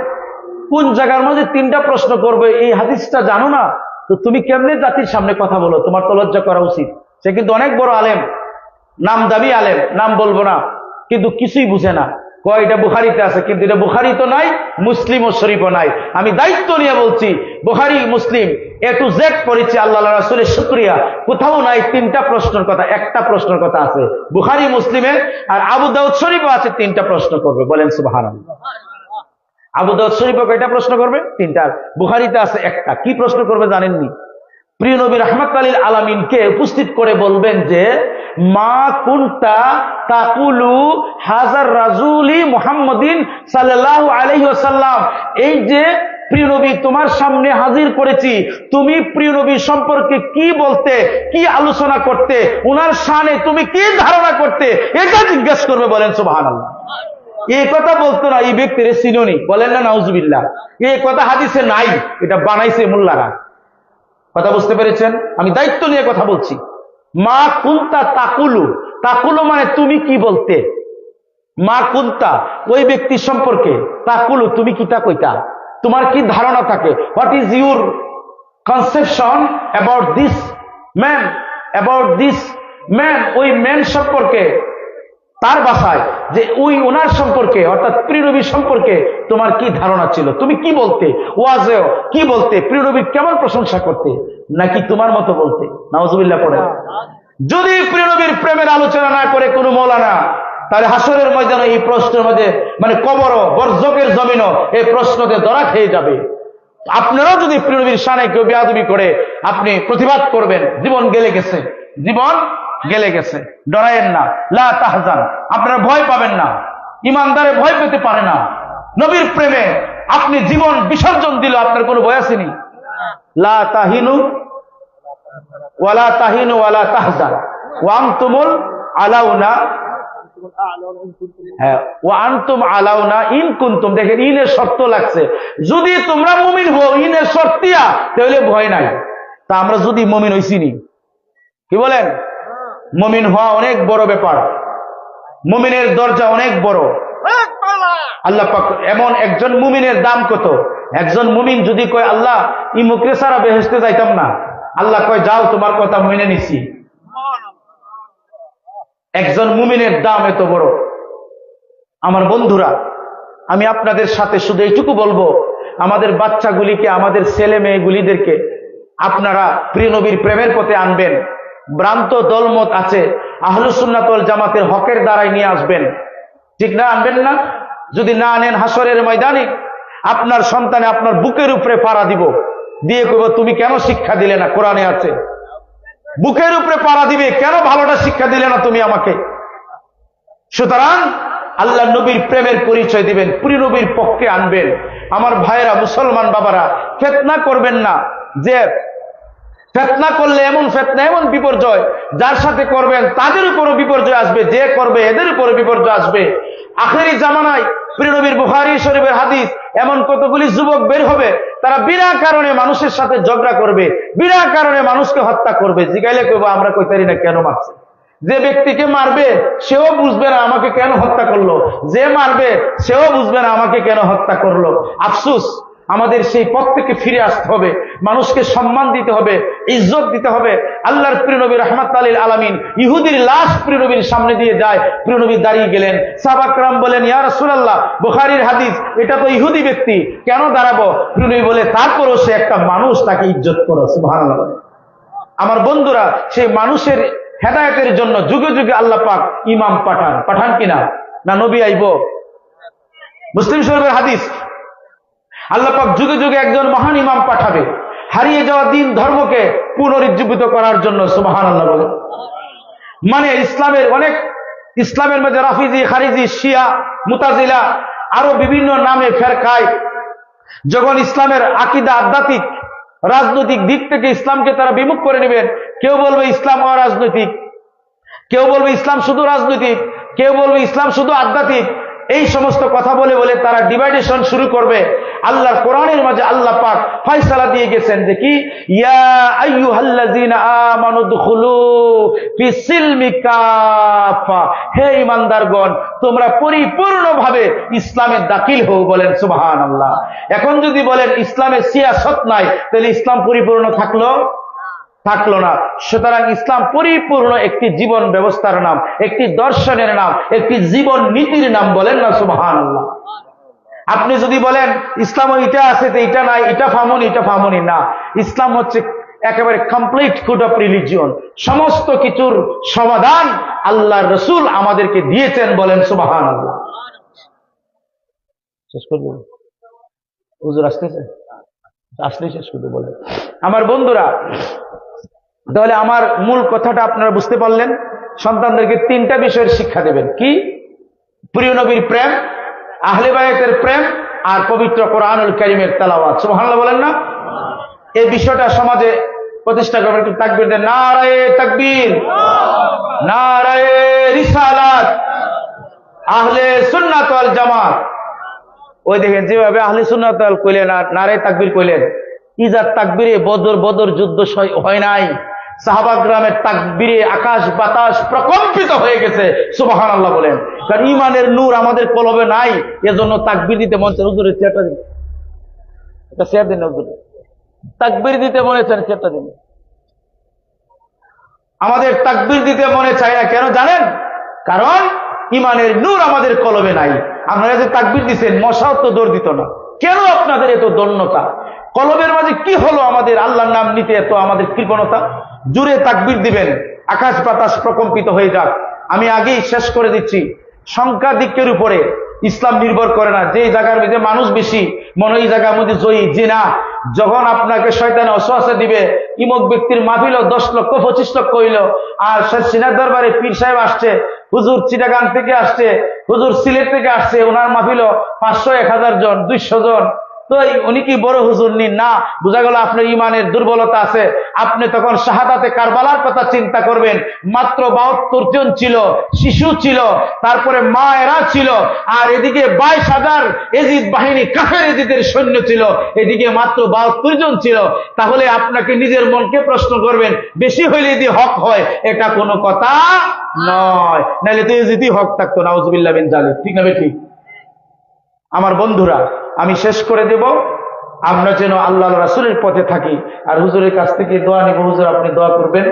কোন জায়গার মধ্যে 3টা প্রশ্ন করবে এই হাদিসটা জানো না, তো তুমি কেমনে জাতির সামনে কথা বলো? তোমার তো লজ্জা করা উচিত। সে কিন্তু অনেক বড় আলেম, নাম দাবি আলেম, নাম বলবো না, কিন্তু কিছুই বুঝে না। কয় এটা বুখারীতে আছে, কিন্তু এটা বুখারী তো নাই, মুসলিম ও শরীফও নাই। আমি দায়িত্ব নিয়ে বলছি, বুখারী মুসলিম A to Z পড়েছি, আল্লাহ রাসূলের শুকরিয়া, কোথাও নাই 3টা প্রশ্নের কথা। একটা প্রশ্নের কথা আছে বুখারী মুসলিমে, আর আবু দাউদ শরীফও আছে 3টা প্রশ্ন করবে। বলেন সুবহানাল্লাহ। আবু দাউদ শরীফে কয়টা প্রশ্ন করবে? 3টা। বুখারীতে আছে 1টা। কি প্রশ্ন করবে জানেননি? প্রিয় নবী রাহমাতুল লিল আলামিনকে উপস্থিত করে বলবেন যে মা কুনতা তাকুলু হাজার রাজুলি মুহাম্মাদিন সাল্লাল্লাহু আলাইহি ওয়াসাল্লাম, এই যে প্রিয় নবী তোমার সামনে হাজির করেছি, তুমি প্রিয় নবী সম্পর্কে কি বলতে, কি আলোচনা করতে, উনার শানে তুমি কি ধারণা করতে, এটা জিজ্ঞাসা করবে। বলেন সুবহানাল্লাহ। এই কথা বলতো না এই ব্যক্তির চিননি, বলেন না নাউজুবিল্লাহ। এই কথা হাদিসে নাই, এটা বানাইছে মোল্লারা। কথা বুঝতে পেরেছেন? আমি দায়িত্ব নিয়ে কথা বলছি। মা কুনতা তাকুলু, তাকুলু মানে তুমি কি বলতে, মা কুনতা ওই ব্যক্তি সম্পর্কে, তাকুলু তুমি কিতা কইতা, তোমার কি ধারণা থাকে, what is your conception about this man, about this man, ওই ম্যান সম্পর্কে, তার ভাষায় যে ওই ওনার সম্পর্কে অর্থাৎ প্রিয় নবী সম্পর্কে তোমার কি ধারণা ছিল, তুমি কি বলতে, ওয়াজেও কি বলতে, প্রিয় নবীর কেমন প্রশংসা করতে, নাকি তোমার মতো বলতে? নাউজুবিল্লাহ পড়ে। যদি প্রিয় নবীর প্রেমের আলোচনা না করে কোনো মৌলানা, তাহলে হাসরের ময়দানে এই প্রশ্নের মধ্যে মানে কবরও বরজকের জমিনও এই প্রশ্নতে ধরা খেয়ে যাবে। আপনারাও যদি প্রিয় নবীর শানে কেউ বেয়াদবি করে আপনি প্রতিবাদ করবেন, জীবন গেলে গেছে, জীবন গেলে গেছে। ডরায়েন না, লা তাহজান, আপনারা ভয় পাবেন না। ইমানদারে ভয় পেতে পারে না। নবীর প্রেমে আপনি জীবন বিসর্জন দিল, আপনার কোনো ভয় আসেনি। লা তাহিনু ওয়ালা তাহিনু ওয়ালা তাহজান ওয়া আনতুমুল আলাউনা, হ্যাঁ ওয়া আনতুম আলাউনা ইন কুনতুম। দেখেন ইনের শর্ত লাগছে, যদি তোমরা মুমিন হও, ইনের শর্তিয়া, তাহলে ভয় নাই। তা আমরা যদি মুমিন হইছিনি, কি বলেন? মুমিন হওয়া অনেক বড় ব্যাপার, মুমিনের দরজা অনেক বড়। আল্লাহ পাক এমন একজন মুমিনের দাম কত। একজন মুমিন যদি কয় আল্লাহ ইমুকরে সারা বেহেশতে যাইতাম না, আল্লাহ কয় যাও তোমার কথা মেনে নিছি। একজন মুমিনের দাম এত বড়। আমার বন্ধুরা, আমি আপনাদের সাথে শুধু এইটুকু বলবো, আমাদের বাচ্চাগুলিকে, আমাদের ছেলে মেয়েগুলিদেরকে আপনারা প্রিয় নবীর প্রেমের পথে আনবেন। ভ্রান্ত দলমত আছে, আহলুস সুন্নাত ওয়াল জামাতের হকের দ্বারাই নিয়ে আসবেন, ঠিক না? আনবেন না? যদি না আনেন, হাসরের ময়দানে আপনার সন্তানে আপনার বুকের উপরে পাড়া দিব, দিয়ে কইব তুমি কেন শিক্ষা দিলে না, কোরআনে আছে। বুকের উপরে পাড়া দিবে, কেন ভালোটা শিক্ষা দিলে না তুমি আমাকে। সুতরাং আল্লাহ নবীর প্রেমের পরিচয় দিবেন, প্রিয় নবীর পক্ষে আনবেন। আমার ভাইয়েরা, মুসলমান বাবারা, ফিতনা করবেন না। যে ফিতনা করলে এমন ফিতনা, এমন বিপর্যয়, যার সাথে করবেন তাদের উপরও বিপর্যয় আসবে, যে করবে এদের উপরও বিপর্যয় আসবে। আখেরি জামানায় প্রিয় নবীর বুখারী শরীফের হাদিস, এমন কতগুলি যুবক বের হবে, তারা বিনা কারণে মানুষের সাথে ঝগড়া করবে, বিনা কারণে মানুষকে হত্যা করবে। জিগাইলে কইবো আমরা কইতারি না কেন মারছে। যে ব্যক্তিকে মারবে সেও বুঝবে না আমাকে কেন হত্যা করলো, যে মারবে সেও বুঝবে না আমাকে কেন হত্যা করলো। আফসুস, আমাদের সেই পথ থেকে ফিরে আসতে হবে। মানুষকে সম্মান দিতে হবে, ইজ্জত দিতে হবে। আল্লাহর প্রিয় নবী রাহমাতুল লিল আলামিন ইহুদির লাশ প্রিয় নবীর সামনে দিয়ে যায়, প্রিয় নবী দাঁড়িয়ে গেলেন। সাহাবা کرام বলেন ইয়া রাসূলুল্লাহ, বুখারীর হাদিস, এটা তো ইহুদি ব্যক্তি, কেন দাঁড়াবো? প্রিয় নবী বলে তারপরও সে একটা মানুষ, তাকে ইজ্জত করো। সুবহানাল্লাহ। আমার বন্ধুরা, সেই মানুষের হেদায়েতের জন্য যুগে যুগে আল্লাহ পাক ইমাম পাঠান, পাঠান কিনা? না নবী আইব? মুসলিম শরীফের হাদিস, আল্লাহ পাক যুগে যুগে একজন মহান ইমাম পাঠাবে হারিয়ে যাওয়া দিন ধর্মকে পুনরুজ্জীবিত করার জন্য। সুবহানাল্লাহ বলে। মানে ইসলামের মধ্যে রাফিজি, খারিজি, শিয়া, মুতাজিলা, আরো বিভিন্ন নামে ফেরকায় যখন ইসলামের আকীদা, আধ্যাত্মিক, রাজনৈতিক দিক থেকে ইসলামকে তারা বিমুখ করে নেবেন, কেউ বলবে ইসলাম অরাজনৈতিক, কেউ বলবে ইসলাম শুধু রাজনৈতিক, কেউ বলবে ইসলাম শুধু আধ্যাত্মিক, এই সমস্ত কথা বলে বলে তারা ডিভাইডেশন শুরু করবে। আল্লাহর কোরআনের মাঝে আল্লাহ পাক ফয়সালা দিয়ে গেছেন যে কি, ইয়া আইয়ুহাল্লাযীনা আমানু দুখুলু ফিস-সিলমি কাফা, হে ঈমানদারগণ তোমরা পরিপূর্ণভাবে ইসলামে দাখিল হও। বলেন সুবহানাল্লাহ। এখন যদি বলেন ইসলামে সিয়াসত নাই, তাহলে ইসলাম পরিপূর্ণ থাকলো না। সুতরাং ইসলাম পরিপূর্ণ একটি জীবন ব্যবস্থার নাম, একটি দর্শনের নাম, একটি জীবন নীতির নাম। বলেন না সুবহানাল্লাহ। আপনি যদি বলেন ইসলাম এটা আছে তো এটা নাই, এটা ফামনি এটা ফামনি, না। ইসলাম হচ্ছে একেবারে কমপ্লিট ফুড অফ রিলিজিয়ন। সমস্ত কিছুর সমাধান আল্লাহর রাসূল আমাদেরকে দিয়েছেন। বলেন সুবহানাল্লাহ। শেষ করে দেব। হুজুর আসতেছে, আসলে শেষ করতে বলে। আমার বন্ধুরা, তাহলে আমার মূল কথাটা আপনারা বুঝতে পারলেন। সন্তানদেরকে তিনটা বিষয়ের শিক্ষা দেবেন। কি? প্রিয় নবীর প্রেম, আহলে বায়াতের প্রেম, আর পবিত্র কোরআনুল কারীমের তেলাওয়াত। সুবহানাল্লাহ বলেন না? এই বিষয়টা সমাজে প্রতিষ্ঠা করবেন। একটু তাকবীর দেন। নারায়ে তাকবীর, নারায়ে রিসালাত, আহলে সুন্নাত ওয়াল জামাত। ওই দেখেন যেভাবে আহলে সুন্নাত ওয়াল কইলেন আর নারায়ে তাকবীর কইলেন, ইজার তাকবীরে বদর যুদ্ধ হয় নাই, সাহাবা গ্রামের তাকবীরে আকাশ বাতাস প্রকম্পিত হয়ে গেছে। সুবহানাল্লাহ বলেন। কারণ ইমানের নূর আমাদের কলবে নাই, এজন্য তাকবীর দিতে মন চায়। হুজুরের চেয়ারটা দিন, এটা চেয়ার দিন হুজুর, তাকবীর দিতে মনে চায়, চেয়ারটা দিন। আমাদের তাকবীর দিতে মনে চায় না, কেন জানেন? কারণ ইমানের নূর আমাদের কলবে নাই। আপনারা যে তাকবীর দিচ্ছেন, মশাও তো দৌড় দিত না। কেন আপনাদের এত দন্যতা? কলবের মাঝে কি হলো আমাদের আল্লাহর নাম নিতে এত আমাদের কৃপণতা? জুড়ে তাকবীর দিবেন, আকাশ বাতাস প্রকম্পিত হয়ে যাক। আমি আগেই শেষ করে দিচ্ছি, সংখ্যাধিক্যের উপরে ইসলাম নির্ভর করে না। যে জায়গার মধ্যে মানুষ বেশি, মনে এই জায়গার মধ্যে জয়ী। জিনা, যখন আপনাকে শয়তানে অসহায় দিবে, ইমক ব্যক্তির মাহফিল 10 লক্ষ 25 লক্ষ হইল, আর সিনার দরবারে পীর সাহেব আসছে, হুজুর চিটাগাং থেকে আসছে, হুজুর সিলেট থেকে আসছে, ওনার মাহফিল 500 1000 জন 200 জন, তো উনি কি বড় হুজুর নিন না? বোঝা গেল আপনার ইমানের দুর্বলতা আছে। আপনি তখন শাহাদাতে কারবালার কথা চিন্তা করবেন। মাত্র 72 জন ছিল, শিশু ছিল, তারপরে মায়েরা ছিল, আর এদিকে 22,000 এজিদ বাহিনী, কাফের এজিদের সৈন্য ছিল, এদিকে মাত্র 72 জন ছিল। তাহলে আপনাকে নিজের মনকে প্রশ্ন করবেন, বেশি হইলে যদি হক হয়, এটা কোনো কথা নয়, নাহলে তো এজিদই হক থাকতো। নাউজুবিল্লাহ মিন যালিক। ঠিক না ঠিক? আমার বন্ধুরা, আমি শেষ করে দেব। আমরা যেন আল্লাহ রাসূলের পথে থাকি। আর হুজুরের কাছ থেকে দোয়া নিব। হুজুর, আপনি দোয়া করবেন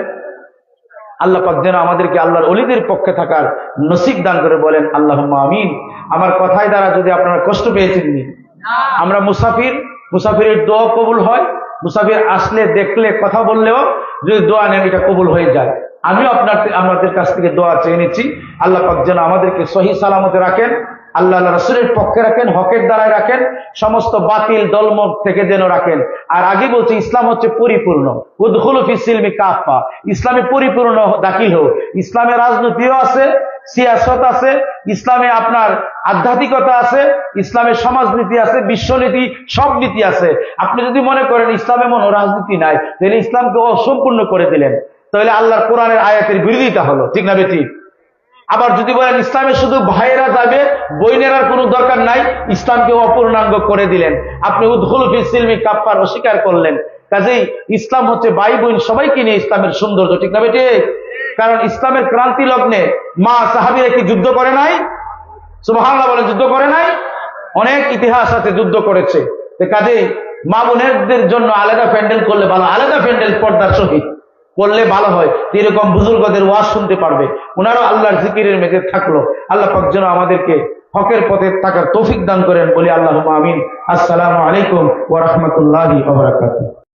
আল্লাহ পাক যেন আমাদেরকে আল্লাহর ওলিদের পক্ষে থাকার নসিব দান করে। বলেন আল্লাহুম্মা আমিন। আমার কথায় দ্বারা যদি আপনারা কষ্ট পেয়েছেন, আমরা মুসাফির, মুসাফিরের দোয়া কবুল হয়। মুসাফির আসলে, দেখলে, কথা বললেও যদি দোয়া নেন, এটা কবুল হয়ে যায়। আমিও আপনাদের কাছ থেকে দোয়া চেয়ে নিচ্ছি। আল্লাহ পাক যেন আমাদেরকে সহি সালামতে রাখেন, আল্লাহ রাসূলের পক্ষে রাখেন, হকের দ্বারায় রাখেন, সমস্ত বাতিল দলমত থেকে যেন রাখেন। আর আগে বলছি, ইসলাম হচ্ছে পরিপূর্ণ। উদখুলু ফিস সিলমি কাফা, ইসলামে পরিপূর্ণ দাখিল হোক। ইসলামে রাজনীতিও আছে, সিয়াসত আছে, ইসলামে আপনার আধ্যাত্মিকতা আছে, ইসলামে সমাজনীতি আছে, বিশ্বনীতি, সব নীতি আছে। আপনি যদি মনে করেন ইসলামে মনে রাজনীতি নাই, তাহলে ইসলামকে অসম্পূর্ণ করে দিলেন, তাহলে আল্লাহর কোরআনের আয়াতের বিরোধিতা হলো। ঠিক না বেঠিক? আবার যদি বলেন ইসলামে শুধু ভাইয়েরা যাবে, বোনেরা কোনো দরকার নাই, ইসলামকে অপূর্ণাঙ্গ করে দিলেন। আপনি উদখুলু ফিস সিলমি কাফার অস্বীকার করলেন। কাজেই ইসলাম হচ্ছে ভাই বোন সবাইকে নিয়ে ইসলামের সৌন্দর্য। ঠিক না বেঠিক? কারণ ইসলামের ক্রান্তি লগ্নে মা সাহাবীরা কি যুদ্ধ করে নাই? সুবহানাল্লাহ বলেন, যুদ্ধ করে নাই? অনেক ইতিহাস আছে, যুদ্ধ করেছে। কাজেই মা বোনেরদের জন্য আলাদা প্যান্ডেল করলে ভালো, আলাদা প্যান্ডেল পর্দার সহিত করলে ভালো হয়। এরকম বুজুর্গদের ওয়াজ শুনতে পারবে, ওনারাও আল্লাহর জিকিরের মেঝে থাকলো। আল্লাহ পাক যেন আমাদেরকে হকের পথে থাকার তৌফিক দান করেন। বলি আল্লাহুম্মা আমিন। আসসালামু আলাইকুম ওয়া রাহমাতুল্লাহি ওয়া বারাকাতুহু।